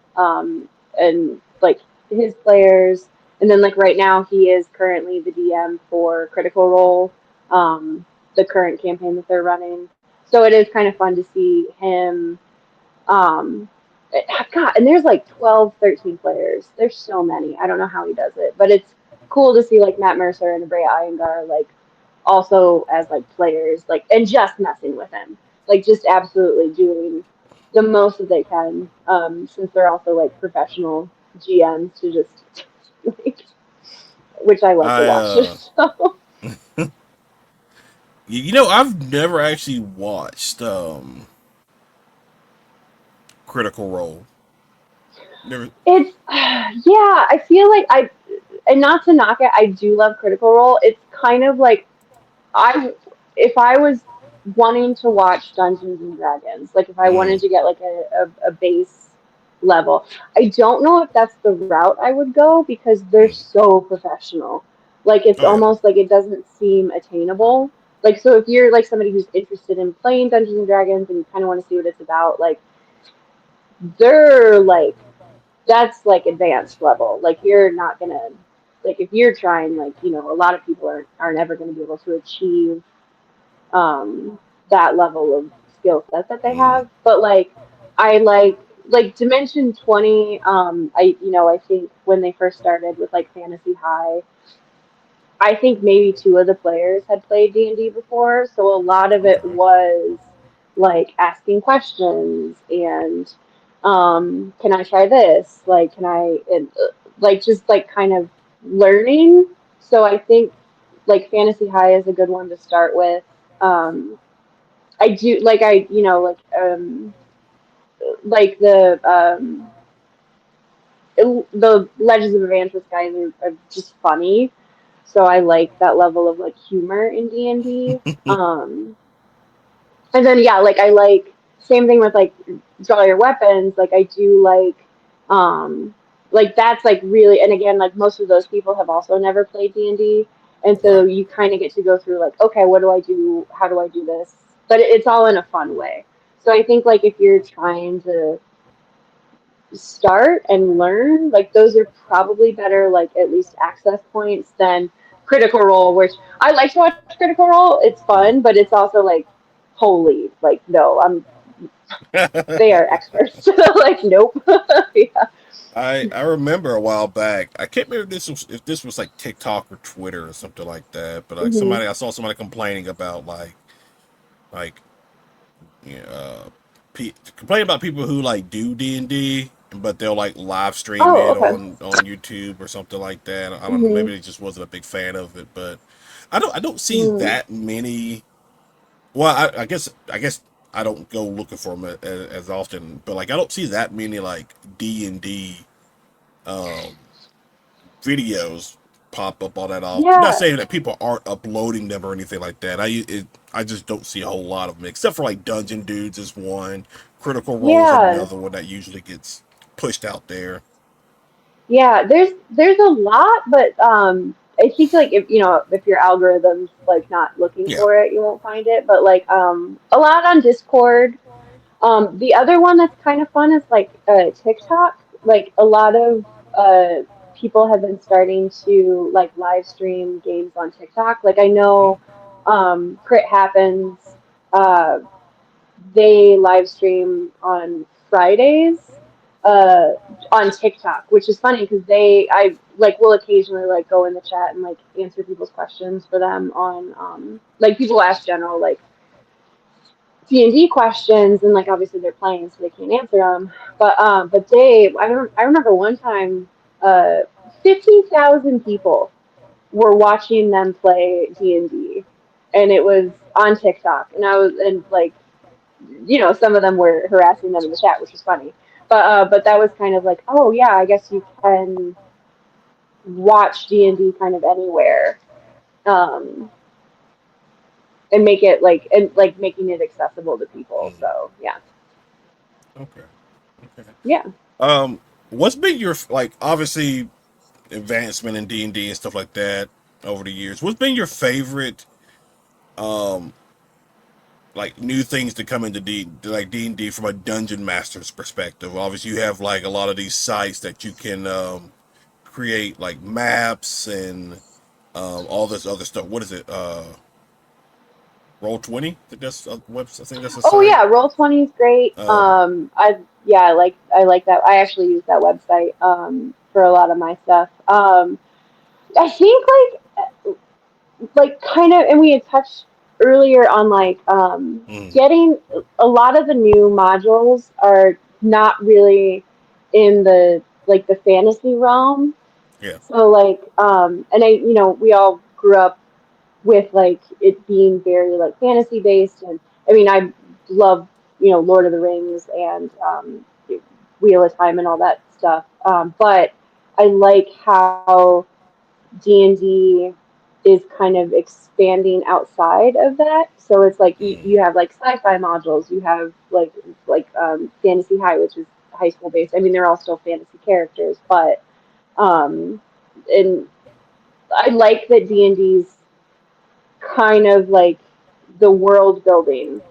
S2: and like his players. And then like right now he is currently the DM for Critical Role, the current campaign that they're running. So it is kind of fun to see him. Um, God, and there's like 12, 13 players. There's so many. I don't know how he does it, but it's cool to see like Matt Mercer and Abrea Iyengar like also as like players, like and just messing with him, like just absolutely doing the most that they can, since they're also like professional GMs to just like, which I love to
S1: I
S2: watch. So
S1: I've never actually watched Critical Role. Never.
S2: it's yeah, I feel like I and not to knock it, I do love Critical Role. It's kind of like I if I was wanting to watch Dungeons and Dragons, like if I wanted
S1: Mm,
S2: to get like a base level, I don't know if that's the route I would go because they're
S1: mm.
S2: so professional. Like it's
S1: Oh yeah.
S2: almost like it doesn't seem attainable. Like so if you're like somebody who's interested in playing Dungeons and Dragons and you kind of want to see what it's about, like they're like that's like advanced level. Like you're not gonna, like if you're trying, like, you know, a lot of people aren't ever going to be able to achieve that level of skill set that they
S1: Mm,
S2: have. But like I like Dimension 20, I, you know, I think when they first started with like Fantasy High, I think maybe two of the players had played D&D before, so a lot of it
S1: okay.
S2: was like asking questions and can I try this? Like can I and, like just like kind of learning. So I think like Fantasy High is a good one to start with. Um I do like I you know like the Legends of Evangelus guys are just funny, so I like that level of like humor in D&D. And then yeah, like I like same thing with like draw your weapons. Like I do like that's like really, and again like most of those people have also never played D&D, and so
S1: Right.
S2: you kind of get to go through like okay, what do I do? How do I do this? But it's all in a fun way. So I think like if you're trying to start and learn, like those are probably better, like at least access points than Critical Role, which I like to watch Critical Role. It's fun,
S1: Mm.
S2: but it's also like, holy, like no, they are experts. Like nope. Yeah.
S1: I remember a while back. I can't remember if this was like TikTok or Twitter or something like that. But like
S2: Hmm.
S1: somebody, I saw somebody complaining about like you know, complaining about people who like do D&D, but they'll like live stream
S2: Oh,
S1: it
S2: okay.
S1: on YouTube or something like that. I don't know.
S2: Hmm.
S1: Maybe they just wasn't a big fan of it, but I don't see
S2: Mm.
S1: that many. Well, I guess I don't go looking for them as often, but like I don't see that many like D&D um, videos pop up all that often. I'm not
S2: Yeah,
S1: saying that people aren't uploading them or anything like that. I just don't see a whole lot of them, except for like Dungeon Dudes is one, Critical Role is
S2: yeah,
S1: another one that usually gets pushed out there.
S2: yeah. There's a lot, but I think like if you know if your algorithm's like not looking
S1: Yeah.
S2: for it, you won't find it. But like a lot on Discord. The other one that's kind of fun is like TikTok. Like a lot of people have been starting to like live stream games on TikTok. Like I know Crit Happens. Uh, they live stream on Fridays uh, on TikTok, which is funny because I like will occasionally like go in the chat and like answer people's questions for them on like people ask general like D&D questions, and like obviously they're playing, so they can't answer them. But Dave, I remember one time, uh, 50,000 people were watching them play D&D, and it was on TikTok, and I was and like you know some of them were harassing them in the chat, which was funny. But that was kind of like oh yeah, I guess you can watch D&D kind of anywhere. Um, and make it like and like making it accessible to people.
S1: Mm,
S2: So yeah,
S1: okay. Okay.
S2: yeah.
S1: Um, what's been your like obviously advancement in D&D and stuff like that over the years? What's been your favorite um like new things to come into D&D from a dungeon master's perspective? Obviously, you have like a lot of these sites that you can create like maps and all this other stuff. What is it? Roll 20? I think that's a website. I think that's a
S2: Oh
S1: site.
S2: yeah, Roll 20 is great.
S1: Um,
S2: I yeah, I like that. I actually use that website for a lot of my stuff. I think like kind of, and we had touched earlier on like
S1: mm,
S2: getting a lot of the new modules are not really in the like the fantasy realm.
S1: yeah.
S2: So like and I you know we all grew up with like it being very like fantasy based, and I mean I love you know Lord of the Rings and Wheel of Time and all that stuff, but I like how D&D is kind of expanding outside of that. So it's like
S1: Mm,
S2: you have like sci-fi modules, you have Fantasy High, which is high school based. I mean, they're all still fantasy characters, but um, and I like that D&D's kind of like the world building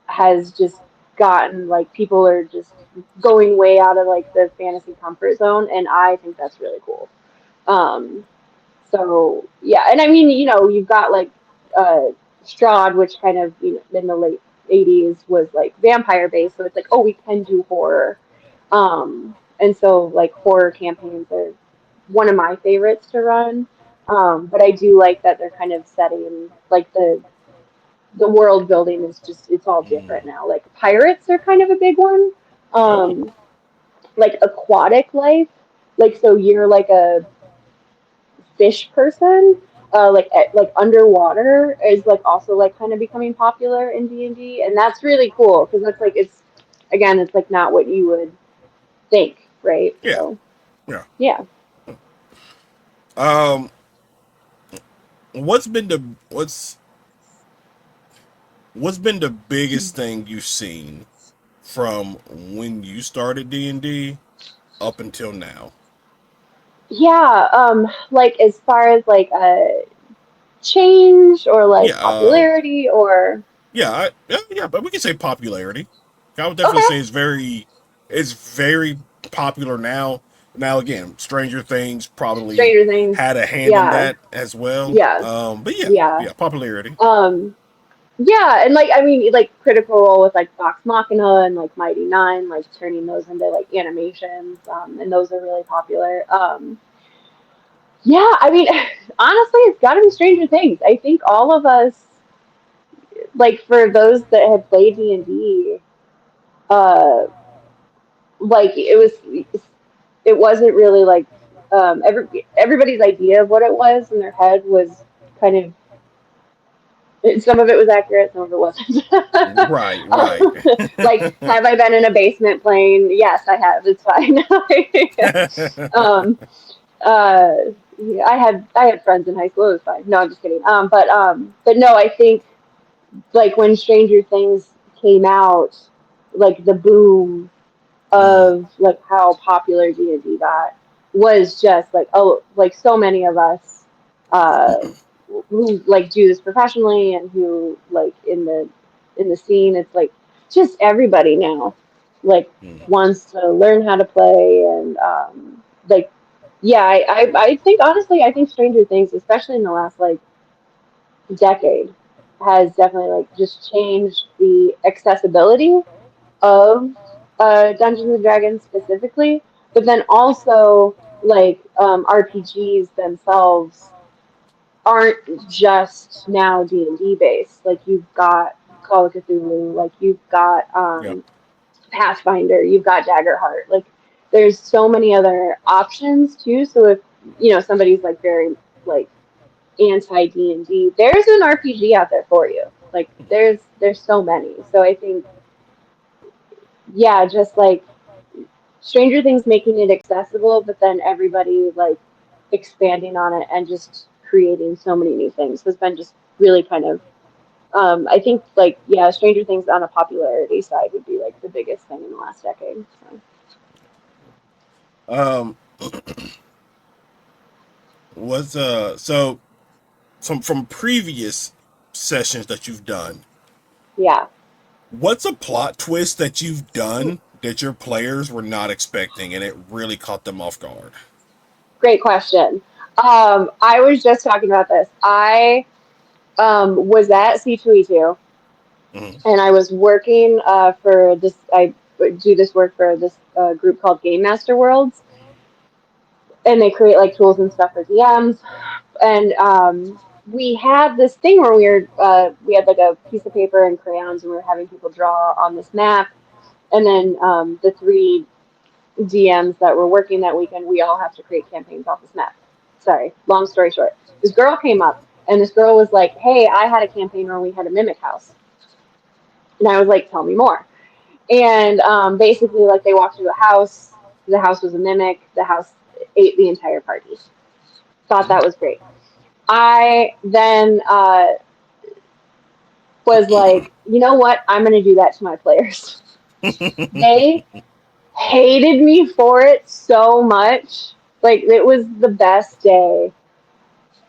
S2: has just gotten like people are just going way out of like the fantasy comfort zone, and I think that's really cool. Um, so yeah, and I mean, you've got like uh Strahd, which kind of, in the late 80s was like vampire based, so it's like, oh, we can do horror. And so like horror campaigns are one of my favorites to run. But I do like that they're kind of setting like the world building is just, it's all different now. Like pirates are kind of a big one.
S1: Oh,
S2: Um, like aquatic life. Like, so you're like a fish person, like underwater is like also like kind of becoming popular in D&D, and that's really cool because that's like, it's, again, it's like not what you would think, right?
S1: yeah,
S2: So
S1: yeah.
S2: yeah.
S1: Um, what's been the what's been the biggest thing you've seen from when you started D&D up until now?
S2: Yeah, like as far as like change or
S1: Yeah,
S2: like popularity or
S1: yeah, but we can say popularity. I would definitely
S2: okay,
S1: say it's very popular now. Now again, Stranger Things probably
S2: Stranger Things.
S1: had a hand in
S2: Yeah,
S1: that as well.
S2: yeah,
S1: But yeah,
S2: yeah.
S1: yeah, popularity.
S2: Um, yeah, and like I mean, like Critical Role with like Vox Machina and like Mighty Nine, like turning those into like animations, and those are really popular. Yeah, I mean, honestly, it's got to be Stranger Things. I think all of us, like for those that have played D&D, uh, like it wasn't really like everybody's idea of what it was in their head was kind of, some of it was accurate, some of it wasn't.
S1: Right, right.
S2: Like, have I been in a basement playing? Yes, I have. It's fine. um, uh, yeah, I had friends in high school. It was fine. No, I'm just kidding. But no, I think like when Stranger Things came out, like the boom
S1: Mm,
S2: of like how popular D&D got was just like, oh, like so many of us uh who like do this professionally and who like in the scene, it's like just everybody now like
S1: mm,
S2: wants to learn how to play, and like yeah, I think honestly, I think Stranger Things, especially in the last like decade, has definitely like just changed the accessibility of Dungeons and Dragons specifically, but then also like RPGs themselves aren't just now D&D based. Like you've got Call of Cthulhu, like you've got
S1: yep.
S2: Pathfinder, you've got Daggerheart. Like there's so many other options too. So if somebody's like very like anti D&D, there's an RPG out there for you. Like there's so many. So I think, yeah, just like Stranger Things making it accessible, but then everybody like expanding on it and just creating so many new things has been just really kind of, I think like, yeah, Stranger Things on a popularity side would be like the biggest thing in the last decade. So
S1: Um, was so from previous sessions that you've done,
S2: yeah,
S1: what's a plot twist that you've done that your players were not expecting and it really caught them off guard?
S2: great question. I was just talking about this. I was at C2E2,
S1: Hmm.
S2: and I was working for this. I do this work for this group called Game Master Worlds, and they create like tools and stuff for DMs. And we had this thing where we had like a piece of paper and crayons, and we were having people draw on this map. And then the three DMs that were working that weekend, we all have to create campaigns off this map. Sorry, long story short, this girl came up, and this girl was like, "Hey, I had a campaign where we had a mimic house," and I was like, "Tell me more." And basically, like they walked through a house. The house was a mimic. The house ate the entire party. Thought that was great. I then was like, you know what? I'm going to do that to my players. They hated me for it so much. Like, it was the best day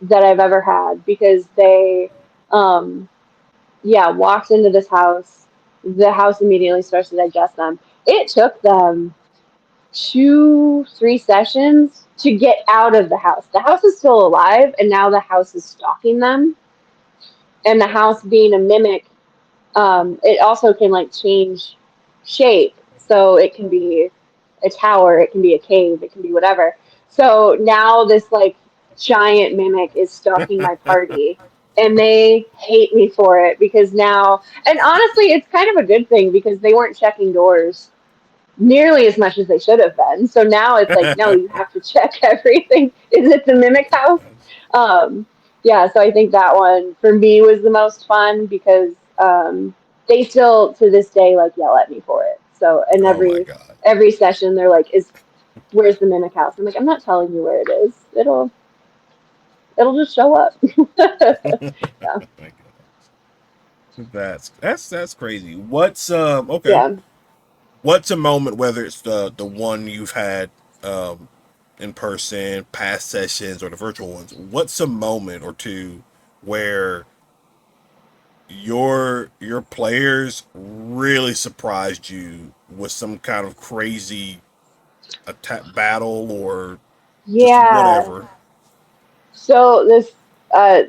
S2: that I've ever had because yeah, walked into this house. The house immediately starts to digest them. it took them 2, 3 sessions to get out of the house. The house is still alive, and now the house is stalking them. And the house being a mimic, it also can like change shape. So it can be a tower, it can be a cave, it can be whatever. So now this like giant mimic is stalking my party, and they hate me for it because now, and honestly, it's kind of a good thing because they weren't checking doors nearly as much as they should have been. So now it's like, no, you have to check everything. Is it the mimic house? Um, yeah, so I think that one for me was the most fun because they still to this day like yell at me for it. So and
S1: Oh my god.
S2: every session they're like, "Is where's the mimic house?" I'm like, "I'm not telling you where it is. It'll just show up." Yeah,
S1: My god. That's crazy. What's okay?
S2: yeah.
S1: What's a moment, whether it's the one you've had um in person, past sessions, or the virtual ones? What's a moment or two where your players really surprised you with some kind of crazy attack battle or just
S2: Yeah.
S1: whatever?
S2: So this uh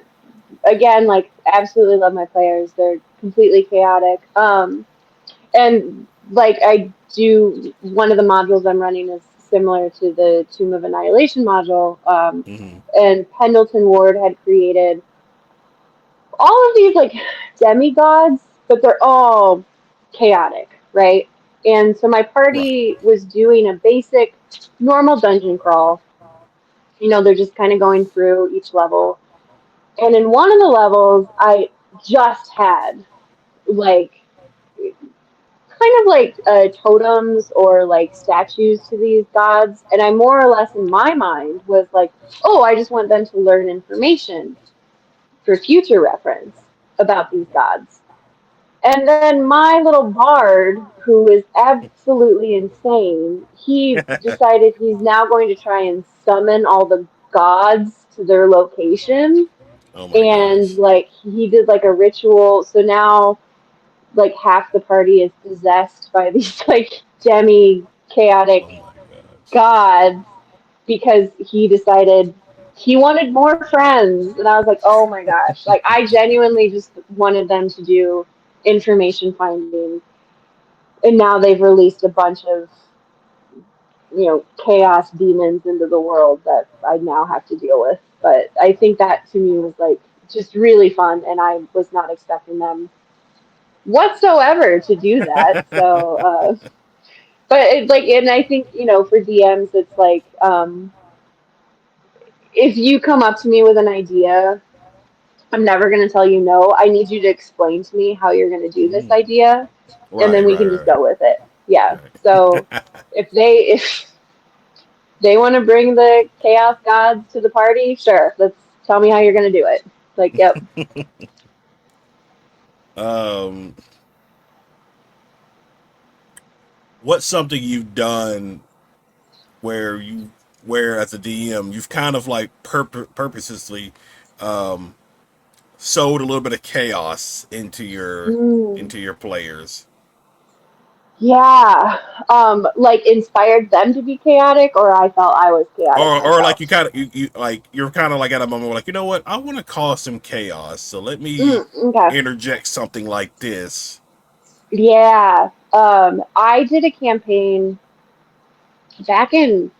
S2: again, like absolutely love my players. They're completely chaotic. And like I do, one of the modules I'm running is similar to the Tomb of Annihilation module.
S1: Mm-hmm.
S2: And Pendleton Ward had created all of these like demigods, but they're all chaotic, right? And so my
S1: Right.
S2: party was doing a basic normal dungeon crawl. You know, they're just kind of going through each level. And in one of the levels, I just had like kind of like totems or like statues to these gods. And I more or less in my mind was like, oh, I just want them to learn information for future reference about these gods. And then my little bard, who is absolutely insane, he decided he's now going to try and summon all the gods to their location.
S1: Oh my
S2: And
S1: gosh.
S2: like he did like a ritual. So now like half the party is possessed by these like demi chaotic
S1: Oh my gosh.
S2: gods because he decided he wanted more friends. And I was like, oh my gosh. Like I genuinely just wanted them to do information finding, and now they've released a bunch of chaos demons into the world that I now have to deal with. But I think that to me was like just really fun, and I was not expecting them whatsoever to do that. So but it, like, and I think for DMs it's like if you come up to me with an idea, I'm never going to tell you no. I need you to explain to me how you're going to do this
S1: Mm.
S2: idea, and
S1: Right,
S2: then we can
S1: right,
S2: just
S1: right,
S2: go with it. Yeah. So
S1: right.
S2: if they want to bring the chaos gods to the party, sure. Let's tell me how you're going to do it. Like, yep.
S1: um, what's something you've done where where as a DM you've kind of like purposely um, sowed a little bit of chaos
S2: Mm,
S1: into your players,
S2: yeah. Like inspired them to be chaotic, or I felt I was chaotic
S1: or like
S2: myself.
S1: you kind of you like you're kind of like at a moment where like, you know what, I want to cause some chaos, so let me
S2: Okay.
S1: interject something like this.
S2: Yeah. I did a campaign back in,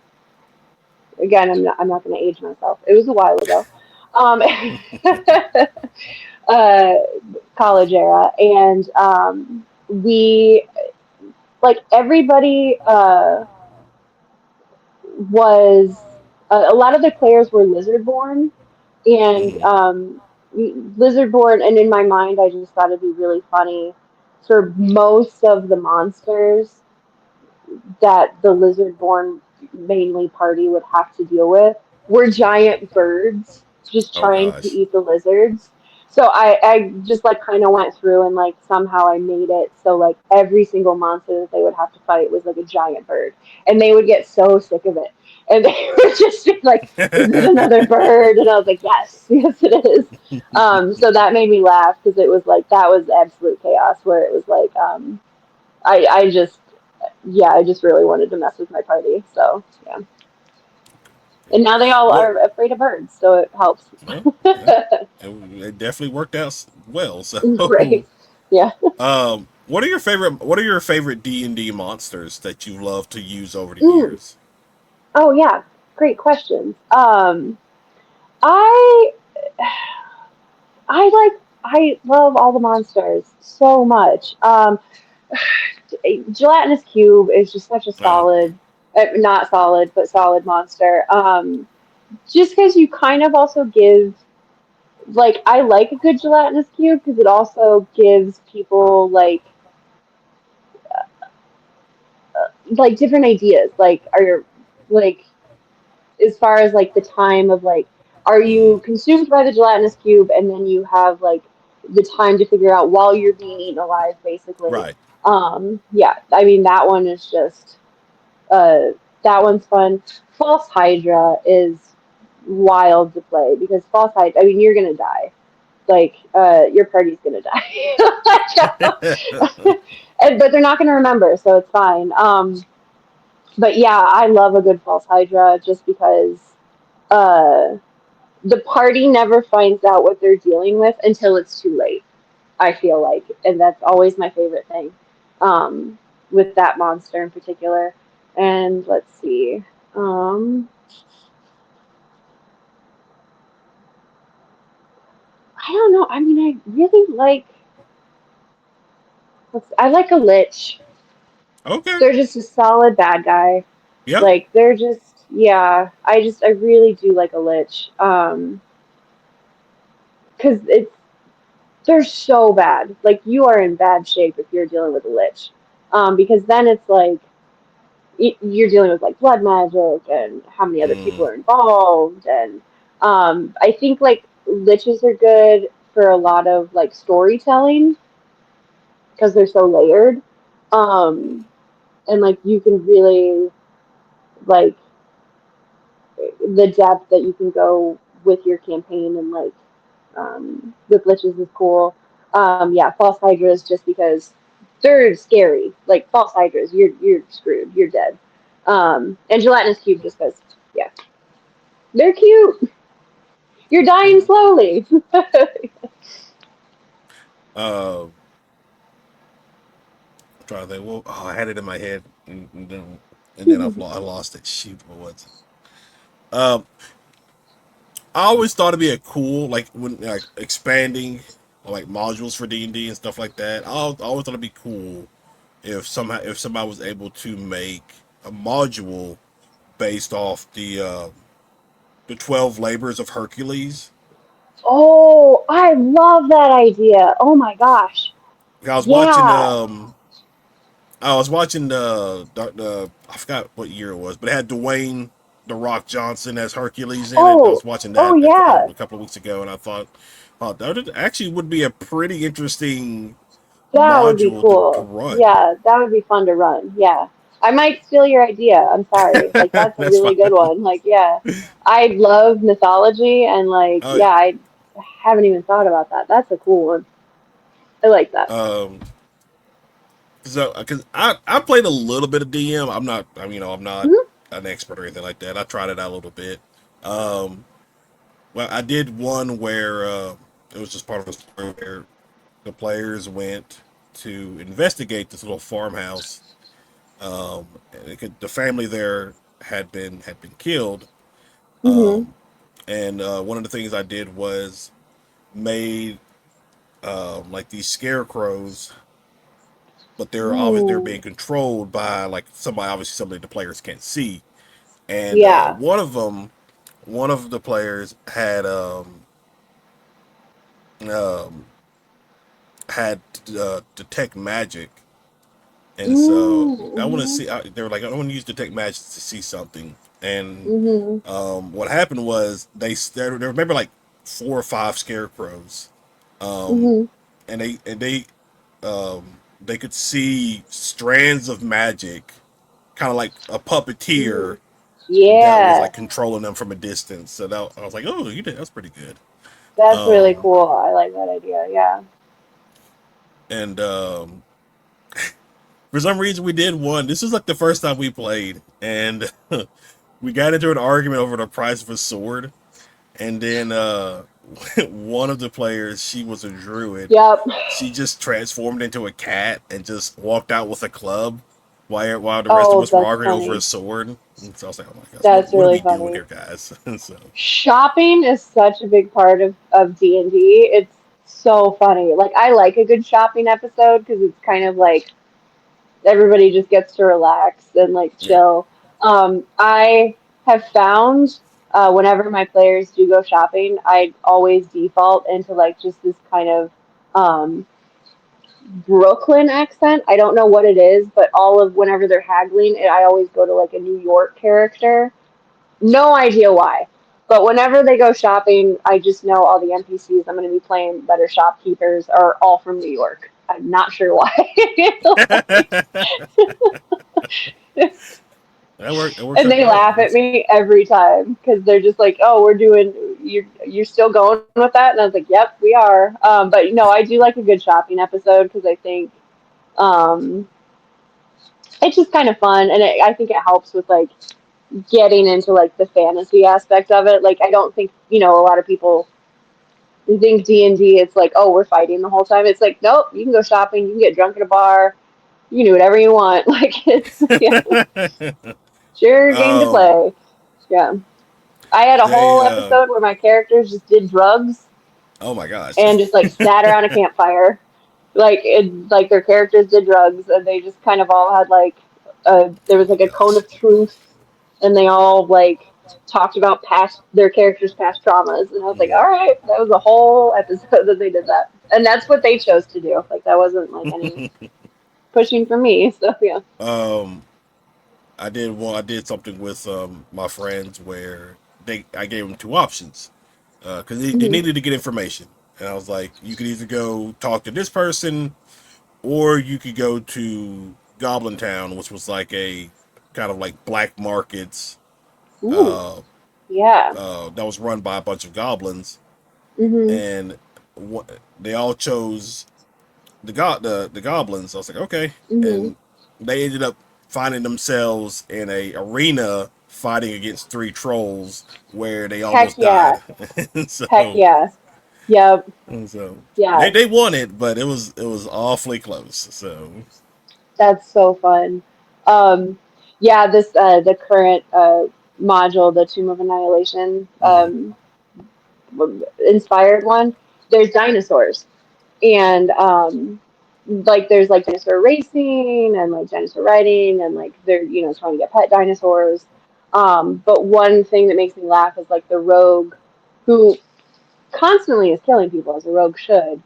S2: again, I'm not going to age myself. It was a while ago. Um, uh, college era, and we like everybody was a lot of the players were lizard born, and
S1: Mm-hmm.
S2: lizard born, and in my mind I just thought it'd be really funny for most of the monsters that the lizard born mainly party would have to deal with were giant birds just
S1: Oh
S2: trying to
S1: gosh.
S2: eat the lizards. So I just like kind of went through and like somehow I made it so like every single monster that they would have to fight was like a giant bird, and they would get so sick of it, and they would just be like, "Is it another bird?" And I was like, "Yes, yes, it is." So that made me laugh because it was like that was absolute chaos where it was like I just yeah, I just really wanted to mess with my party. So yeah,
S1: Okay.
S2: and now they all
S1: What?
S2: are afraid of birds, so it helps.
S1: Well, yeah, it definitely worked out well. So,
S2: Right? Yeah.
S1: what are your favorite D&D monsters that you love to use over the
S2: Mm.
S1: years?
S2: Oh yeah, great questions. I I love all the monsters so much. Gelatinous Cube is just such a
S1: Okay.
S2: solid, not solid, but solid monster. Just because you kind of also give, like, I like a good gelatinous cube because it also gives people like different ideas. Like, like as far as like the time of like, are
S1: Mm,
S2: you consumed by the gelatinous cube and then you have like the time to figure out while you're being eaten alive, basically.
S1: right.
S2: Yeah, I mean that one is just uh, that one's fun. False Hydra is wild to play because False Hydra. I mean, you're gonna die. Like, your party's gonna die. and, but they're not gonna remember, so it's fine. But yeah, I love a good False Hydra just because uh, the party never finds out what they're dealing with until it's too late. I feel like, and that's always my favorite thing with that monster in particular. And let's see, um, I don't know. I mean, I really like. I like a lich.
S1: Okay.
S2: They're just a solid bad guy.
S1: Yeah.
S2: Like they're just yeah. I really do like a lich. Because it's they're so bad. Like you are in bad shape if you're dealing with a lich. Because then it's like you're dealing with like blood magic and how many other
S1: Mm,
S2: people are involved and I think like liches are good for a lot of like storytelling because they're so layered um and like you can really like the depth that you can go with your campaign and like with liches is cool. Yeah, false hydras just because they're scary. Like false hydras, you're screwed. You're dead. And gelatinous cube just because yeah, they're cute. You're dying
S1: okay.
S2: slowly.
S1: Uh, trying to think. Well, oh, I had it in my head, and then I lost it. Shoot, what was it? Um, I always thought it'd be a cool like when like expanding like modules for D&D and stuff like that. I always thought it'd be cool if somebody was able to make a module based off the 12 labors of Hercules.
S2: Oh, I love that idea. Oh my gosh.
S1: I was watching
S2: Yeah.
S1: the I forgot what year it was, but it had Dwayne the Rock Johnson as Hercules in it. I
S2: Oh,
S1: was watching
S2: oh
S1: that
S2: yeah.
S1: a couple of weeks ago, and I thought, oh, actually would be a pretty interesting
S2: That would be
S1: module to
S2: cool.
S1: run.
S2: Yeah, that would be fun to run. Yeah. I might steal your idea. I'm sorry. Like that's a
S1: That's
S2: really good
S1: fine.
S2: one. Like yeah. I love mythology and like
S1: Uh,
S2: yeah, I haven't even thought about that. That's a cool one. I like that.
S1: um, so because I played a little bit of DM. I'm not
S2: Mhm.
S1: an expert or anything like that. I tried it out a little bit. Um, well, I did one where it was just part of a story where the players went to investigate this little farmhouse. The family there had been killed,
S2: Mhm.
S1: and one of the things I did was made like these scarecrows, but they're
S2: Ooh.
S1: being controlled by like somebody the players can't see, and
S2: Yeah.
S1: one of the players um, had detect magic. And so I want to
S2: Mhm.
S1: see. They were like, I want to use detect magic to see something. And
S2: Mhm.
S1: what happened was they remember like four or five scarecrows, um,
S2: Mhm.
S1: and they could see strands of magic, kind of like a puppeteer
S2: Mhm.
S1: that was
S2: Yeah.
S1: like controlling them from a distance. So I was like, oh, you did that's pretty good.
S2: That's really
S1: Um,
S2: cool. I like that idea. Yeah.
S1: and For some reason, we did one. This was like the first time we played, and we got into an argument over the price of a sword. And then one of the players, she was a druid.
S2: Yep.
S1: She just transformed into a cat and just walked out with a club, while the rest of
S2: Oh,
S1: us were
S2: that's
S1: arguing over a
S2: funny.
S1: sword. And so I was like, oh my gosh,
S2: That's
S1: what are
S2: really
S1: we doing
S2: funny.
S1: here, guys? So
S2: Shopping is such a big part of D&D. It's so funny. Like I like a good shopping episode because it's kind of like everybody just gets to relax and like
S1: yeah.
S2: chill. I have found whenever my players do go shopping, I always default into like just this kind of um, Brooklyn accent. I don't know what it is, but all of whenever they're haggling, I always go to like a New York character. No idea why. But whenever they go shopping, I just know all the NPCs I'm going to be playing that are shopkeepers are all from New York. I'm not sure why. Like,
S1: That works
S2: and
S1: out
S2: they
S1: great.
S2: laugh at me every time because they're just like, "Oh, we're doing. You're still going with that?" And I was like, "Yep, we are." But no, I do like a good shopping episode because I think um, it's just kind of fun, and I think it helps with like getting into like the fantasy aspect of it. Like, I don't think a lot of people think D&D. It's like, oh, we're fighting the whole time. It's like, nope, you can go shopping, you can get drunk at a bar, you can do whatever you want. Like, it's yeah, it's your game to
S1: um,
S2: play. Yeah. I had a
S1: they
S2: whole episode where my characters just did drugs
S1: oh my gosh.
S2: and just like sat around a campfire. Like their characters did drugs and they just kind of all had like there
S1: Oh
S2: was
S1: my
S2: like a cone
S1: gosh.
S2: of truth and they all like talked about past their characters' past traumas and I was like,
S1: Mm.
S2: all right, that was a whole episode that they did that. And that's what they chose to do. Like that wasn't like any pushing for me. So yeah.
S1: um, I did something with my friends where I gave them two options because they
S2: Hmm.
S1: needed to get information, and I was like, you could either go talk to this person or you could go to Goblin Town, which was like a kind of like black markets
S2: Ooh.
S1: uh,
S2: Yeah.
S1: that was run by a bunch of goblins,
S2: Mhm.
S1: and they all chose the goblins. I was like, okay,
S2: Mhm.
S1: and they ended up finding themselves in a arena fighting against three trolls where they
S2: Heck
S1: almost
S2: yeah.
S1: died.
S2: Heck
S1: so
S2: yeah. Yep.
S1: so
S2: Yeah.
S1: they won it, but it was awfully close. So
S2: That's so fun. Um, yeah, this the current module, the Tomb of Annihilation,
S1: mm-hmm.
S2: inspired one. There's dinosaurs, and like there's like dinosaur racing and like dinosaur riding, and like they're trying to get pet dinosaurs. But one thing that makes me laugh is like the rogue, who constantly is killing people as a rogue should,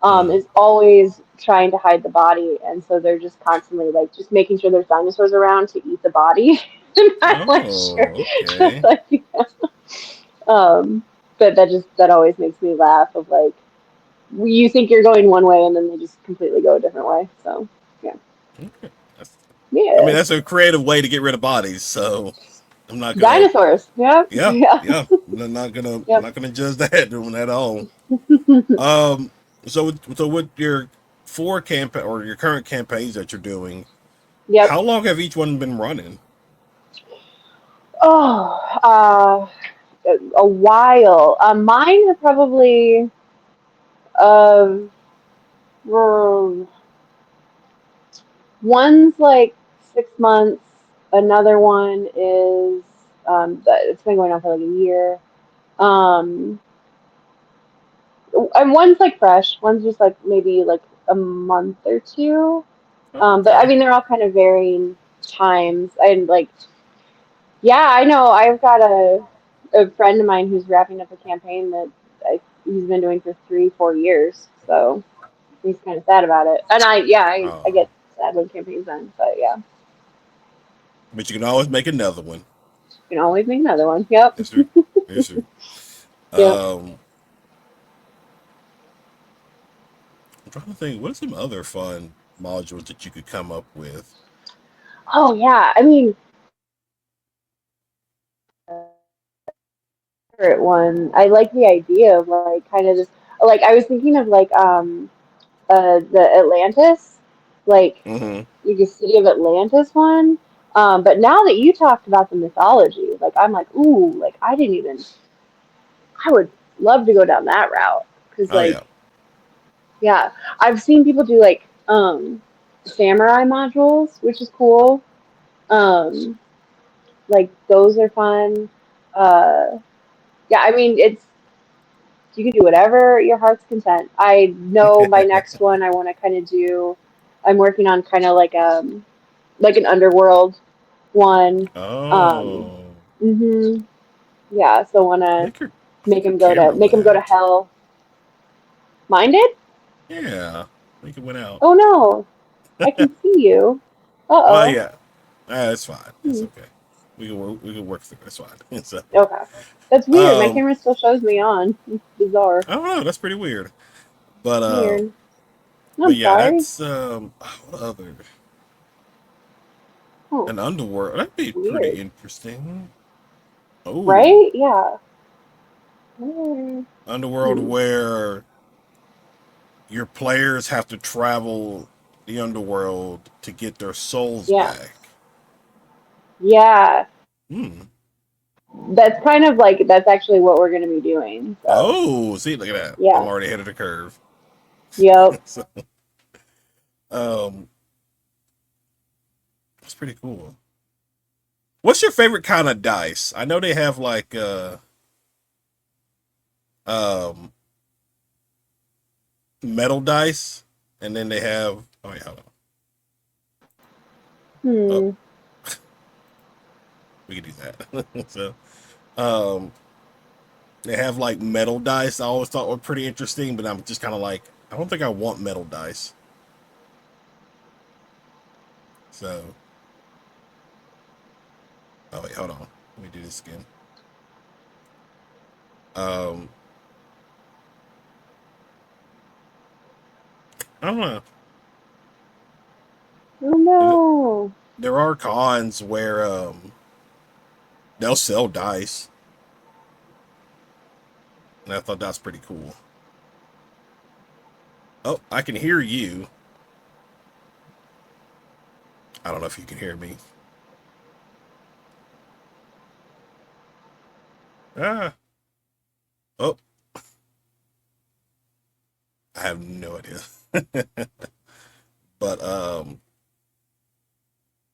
S1: Mm.
S2: is always trying to hide the body, and so they're just constantly like just making sure there's dinosaurs around to eat the body. And I'm like, sure,
S1: Oh, okay.
S2: like, yeah. um, but that always makes me laugh. Of like, you think you're going one way, and then they just completely go a different way. So, yeah,
S1: That's, I mean,
S2: yeah,
S1: that's a creative way to get rid of bodies. So I'm not gonna.
S2: dinosaurs. Yep,
S1: Yeah,
S2: yeah,
S1: yeah. I'm
S2: yep,
S1: not gonna judge that doing at all. Um. So with your four campaign or your current campaigns that you're doing,
S2: yep.
S1: how long have each one been running?
S2: Oh, a while. Mine are probably uh, um, one's like 6 months. Another one is it's been going on for like a year. Um, and one's like fresh. One's just like maybe like a month or two.
S1: Oh,
S2: But I
S1: okay.
S2: mean, they're all kind of varying times. And like, yeah, I know. I've got a friend of mine who's wrapping up a campaign that he's been doing for 3, 4 years. So he's kind of sad about it. And I
S1: Oh,
S2: get sad when campaigns end. But yeah,
S1: but you can always make another one.
S2: you can always make another one. Yep.
S1: Yes, sir. Yes, sir.
S2: Yep.
S1: Um, I'm trying to think. What are some other fun modules that you could come up with?
S2: Oh yeah. I mean, favorite one. I like the idea of like kind of just like I was thinking of like the Atlantis, like
S1: Mm-hmm.
S2: like a City of Atlantis one. But now that you talked about the mythology, like I'm like, ooh, like I didn't even. I would love to go down that route because,
S1: Oh yeah.
S2: like, yeah, I've seen people do like samurai modules, which is cool. Um, like those are fun. Uh, yeah, I mean, it's you can do whatever your heart's content. I know my next one I want to kind of do. I'm working on kind of like an underworld one. Um,
S1: Oh,
S2: hmm Yeah, so want to
S1: make your camera
S2: make
S1: went
S2: him go to
S1: out.
S2: hell. Minded?
S1: Yeah, I think it went out.
S2: Oh no, I can see you. Uh
S1: Well,
S2: oh.
S1: yeah, it's fine. It's
S2: Hmm.
S1: okay. We can work through it. It's fine. So,
S2: Okay, that's weird. My
S1: um,
S2: camera still shows me on. It's bizarre.
S1: I don't know. That's pretty weird. But
S2: Weird.
S1: but
S2: I'm
S1: yeah,
S2: sorry.
S1: that's what other
S2: Oh,
S1: an underworld. That'd be pretty
S2: weird.
S1: interesting. Oh,
S2: Right? Yeah. Hmm.
S1: underworld where your players have to travel the underworld to get their souls
S2: Yeah.
S1: back.
S2: Yeah.
S1: Hmm.
S2: That's kind of like that's actually what we're gonna be doing. So
S1: Oh, see, look at that. I'm
S2: yeah.
S1: already ahead of the curve.
S2: Yep.
S1: So, um, it's pretty cool. What's your favorite kind of dice? I know they have like um metal dice, and then they have. Oh wait, hold on. Oh,
S2: Hmm.
S1: we can do that. So, um, they have like metal dice. I always thought were pretty interesting, but I'm just kind of like, I don't think I want metal dice. So, oh wait, hold on. Let me do this again. Um, I don't know.
S2: Oh no.
S1: There are cons where they'll sell dice, and I thought that's pretty cool. Oh, I can hear you. I don't know if you can hear me. Ah, oh, I have no idea. But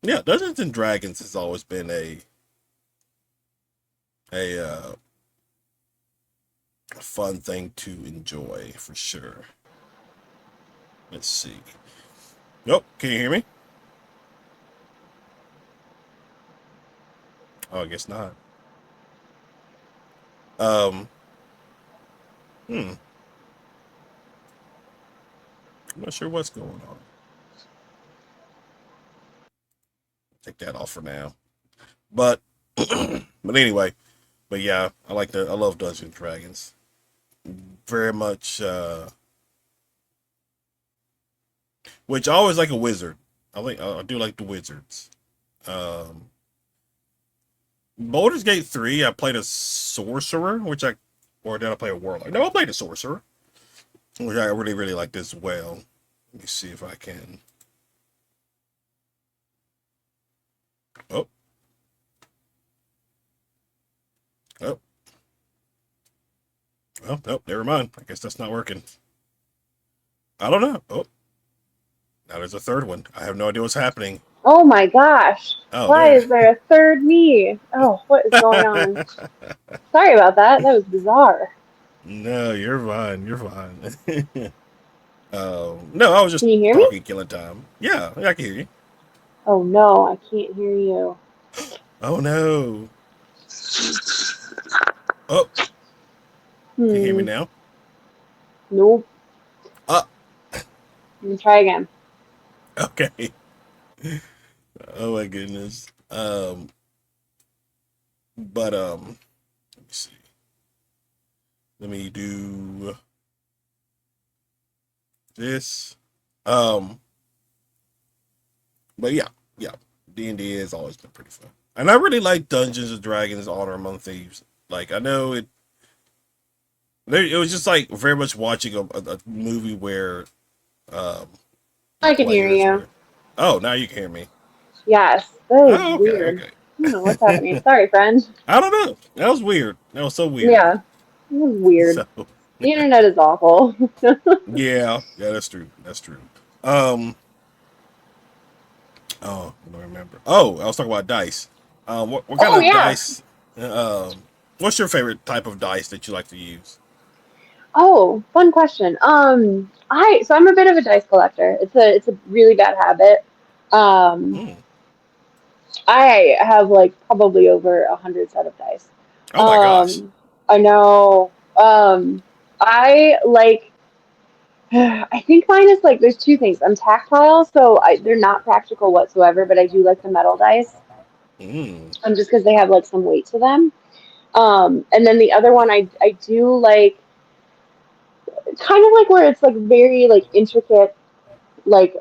S1: yeah, Dungeons and Dragons has always been a fun thing to enjoy for sure. Let's see. Nope, can you hear me? Oh, I guess not. Um, hmm, I'm not sure what's going on. Take that off for now. But but anyway, but yeah, I love Dungeons and Dragons very much. Which I always like a wizard. I do like the wizards. Um, Baldur's Gate 3, I played a sorcerer, or did I play a warlock? No, I played a sorcerer, which I really, really liked as well. Let me see if I can. Oh, oh, well, nope, never mind. I guess that's not working. I don't know. Oh, now there's a third one. I have no idea what's happening.
S2: Oh my gosh.
S1: Oh,
S2: Why
S1: there.
S2: is there a third me? Oh, what is going on? Sorry about that. That was bizarre.
S1: No, you're fine. You're fine. No, I was just
S2: Can you hear me?
S1: talking, killing time. Yeah, I can hear you.
S2: Oh no, I can't hear you.
S1: Oh no. Oh, can you hear me
S2: Hmm.
S1: now?
S2: Nope.
S1: Uh,
S2: Let me try again.
S1: okay. Oh my goodness. But let me see. Let me do this. Um, but yeah, yeah. D&D has always been pretty fun, and I really like Dungeons and Dragons: Honor Among Thieves. Like I know it was just like very much watching a movie where um, the
S2: I can hear
S1: players
S2: you.
S1: were. Oh, now you can hear me.
S2: Yes, that was
S1: Oh, okay,
S2: weird.
S1: okay.
S2: I don't know what's happening. Sorry, friend.
S1: I don't know. That was weird. That was so weird.
S2: Yeah, it was weird.
S1: So,
S2: The internet is awful.
S1: yeah, yeah, that's true. That's true. Um, oh, I don't remember. Oh, I was talking about dice. What kind
S2: Oh
S1: of
S2: yeah.
S1: dice? What's your favorite type of dice that you like to use?
S2: Oh, fun question. I'm a bit of a dice collector. It's a really bad habit. Um,
S1: Mm.
S2: I have like probably over 100 set of dice.
S1: Oh my gosh.
S2: Um, I know. I like. I think mine is like there's two things. I'm tactile, so they're not practical whatsoever. But I do like the metal dice.
S1: Mm.
S2: Just because they have like some weight to them. And then the other one I do like kind of like where it's like very like intricate like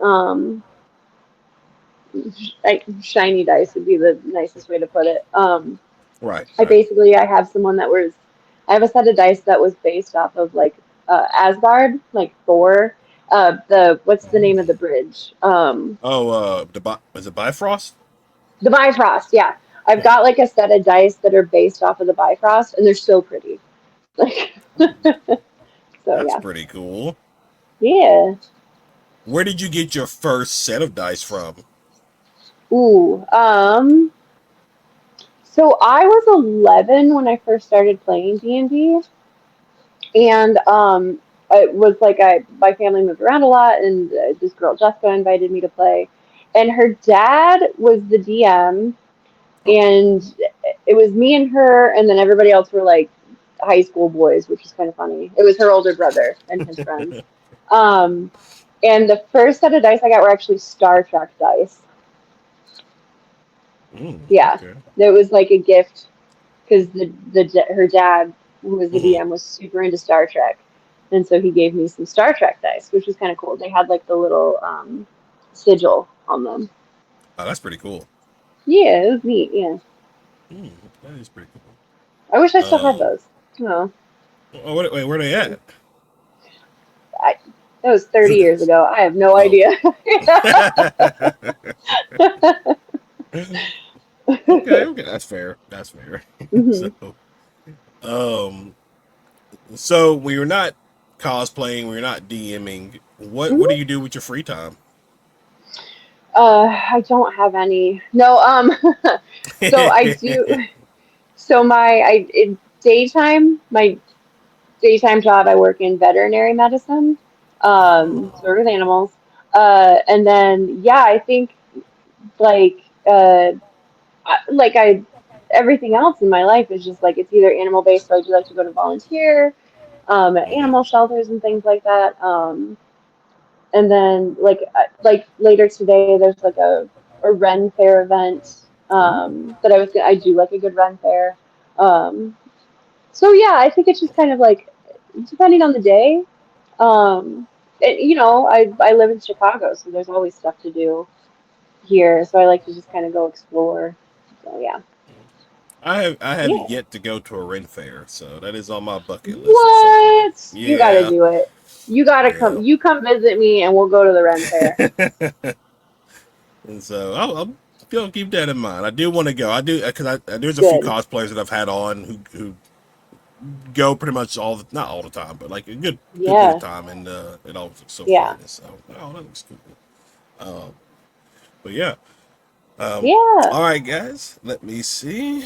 S2: shiny dice would be the nicest way to put it.
S1: Right,
S2: I
S1: right.
S2: basically I have someone that was I have a set of dice that was based off of like Asgard, like Thor. The what's the name of the bridge?
S1: Oh, is it Bifrost?
S2: The Bifrost. Yeah, I've
S1: Yeah,
S2: got like a set of dice that are based off of the Bifrost, and they're so pretty. Like, so
S1: that's
S2: yeah,
S1: pretty cool.
S2: yeah.
S1: Where did you get your first set of dice from?
S2: Ooh. So I was 11 when I first started playing D&D, and it was like my family moved around a lot, and this girl Jessica invited me to play, and her dad was the DM,
S1: Oh,
S2: and it was me and her, and then everybody else were like high school boys, which was kind of funny. It was her older brother and his friends. Um, and the first set of dice I got were actually Star Trek dice. Yeah,
S1: okay.
S2: it was like a gift because her dad, who was the
S1: Hmm.
S2: DM, was super into Star Trek, and so he gave me some Star Trek dice, which was kind of cool. They had like the little sigil on them.
S1: Oh, that's pretty cool.
S2: Yeah, it was neat. Yeah,
S1: Hmm, that is pretty cool.
S2: I wish I still had
S1: Um,
S2: those. No,
S1: oh, wait, where are they at?
S2: I, that was 30 years ago. I have no
S1: Oh,
S2: idea.
S1: okay, okay, that's fair. That's fair.
S2: hmm
S1: So, um, so when you're not cosplaying, when you're not DMing, what do
S2: hmm
S1: you do with your free time?
S2: I don't have any. No, so I do. So my daytime job, I work in veterinary medicine,
S1: Oh,
S2: sort of with animals. And then, yeah, I think like, like everything else in my life is just like it's either animal based, so I do like to go to volunteer, at
S1: hmm.
S2: animal shelters and things like that. And then like later today, there's like a Ren Fair event,
S1: Ooh.
S2: that I do like a good Ren Fair. Um, so yeah, I think it's just kind of like depending on the day. I live in Chicago, so there's always stuff to do here. So I like to just kind of go explore. So yeah,
S1: I have
S2: yeah.
S1: yet to go to a Ren fair, so that is on my bucket list at some point.
S2: What? You got to
S1: Yeah,
S2: do it. You got to come.
S1: yeah.
S2: You come visit me, and we'll go to the Ren Fair.
S1: And so I'll keep that in mind. I do want to go. I do because there's a few
S2: Good.
S1: cosplayers that I've had on who go pretty much not all the time, but like a good bit of
S2: Yeah.
S1: time, and it always looks so fun.
S2: Yeah.
S1: And so oh, that looks cool. Um, but yeah.
S2: Yeah.
S1: All right, guys. Let me see.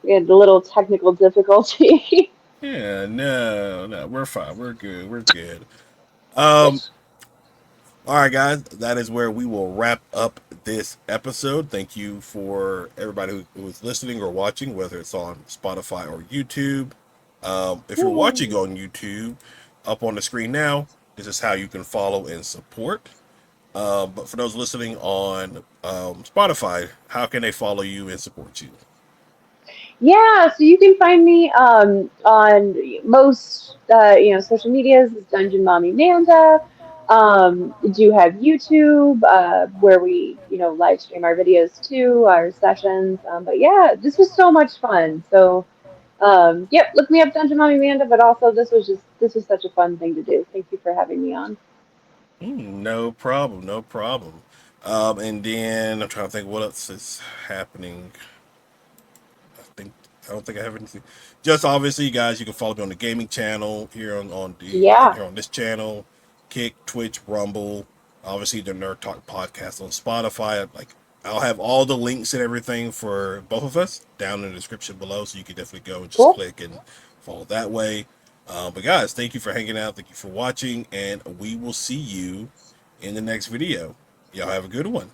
S2: We had a little technical difficulty.
S1: Yeah, no, no, we're fine. We're good. We're good.
S2: Good.
S1: Um, all right, guys, that is where we will wrap up this episode. Thank you for everybody who is listening or watching, whether it's on Spotify or YouTube. If you're watching
S2: Yay.
S1: on YouTube, up on the screen now, this is how you can follow and support. But for those listening on Spotify, how can they follow you and support you?
S2: Yeah, so you can find me on most social medias as Dungeon Mommy Manda. Do have YouTube where we live stream our videos too, our sessions. But yeah, this was so much fun. So yep, look me up Dungeon Mommy Manda. But also this was such a fun thing to do. Thank you for having me on.
S1: No problem, no problem. And then I'm trying to think what else is happening. I think I don't think I have anything. Just obviously, you guys, you can follow me on the gaming channel here on the
S2: Yeah,
S1: here on this channel, Kick, Twitch, Rumble. Obviously, the Nerd Talk podcast on Spotify. Like, I'll have all the links and everything for both of us down in the description below, so you can definitely go and just
S2: cool.
S1: click and follow that way. But guys, thank you for hanging out. Thank you for watching, and we will see you in the next video. Y'all have a good one.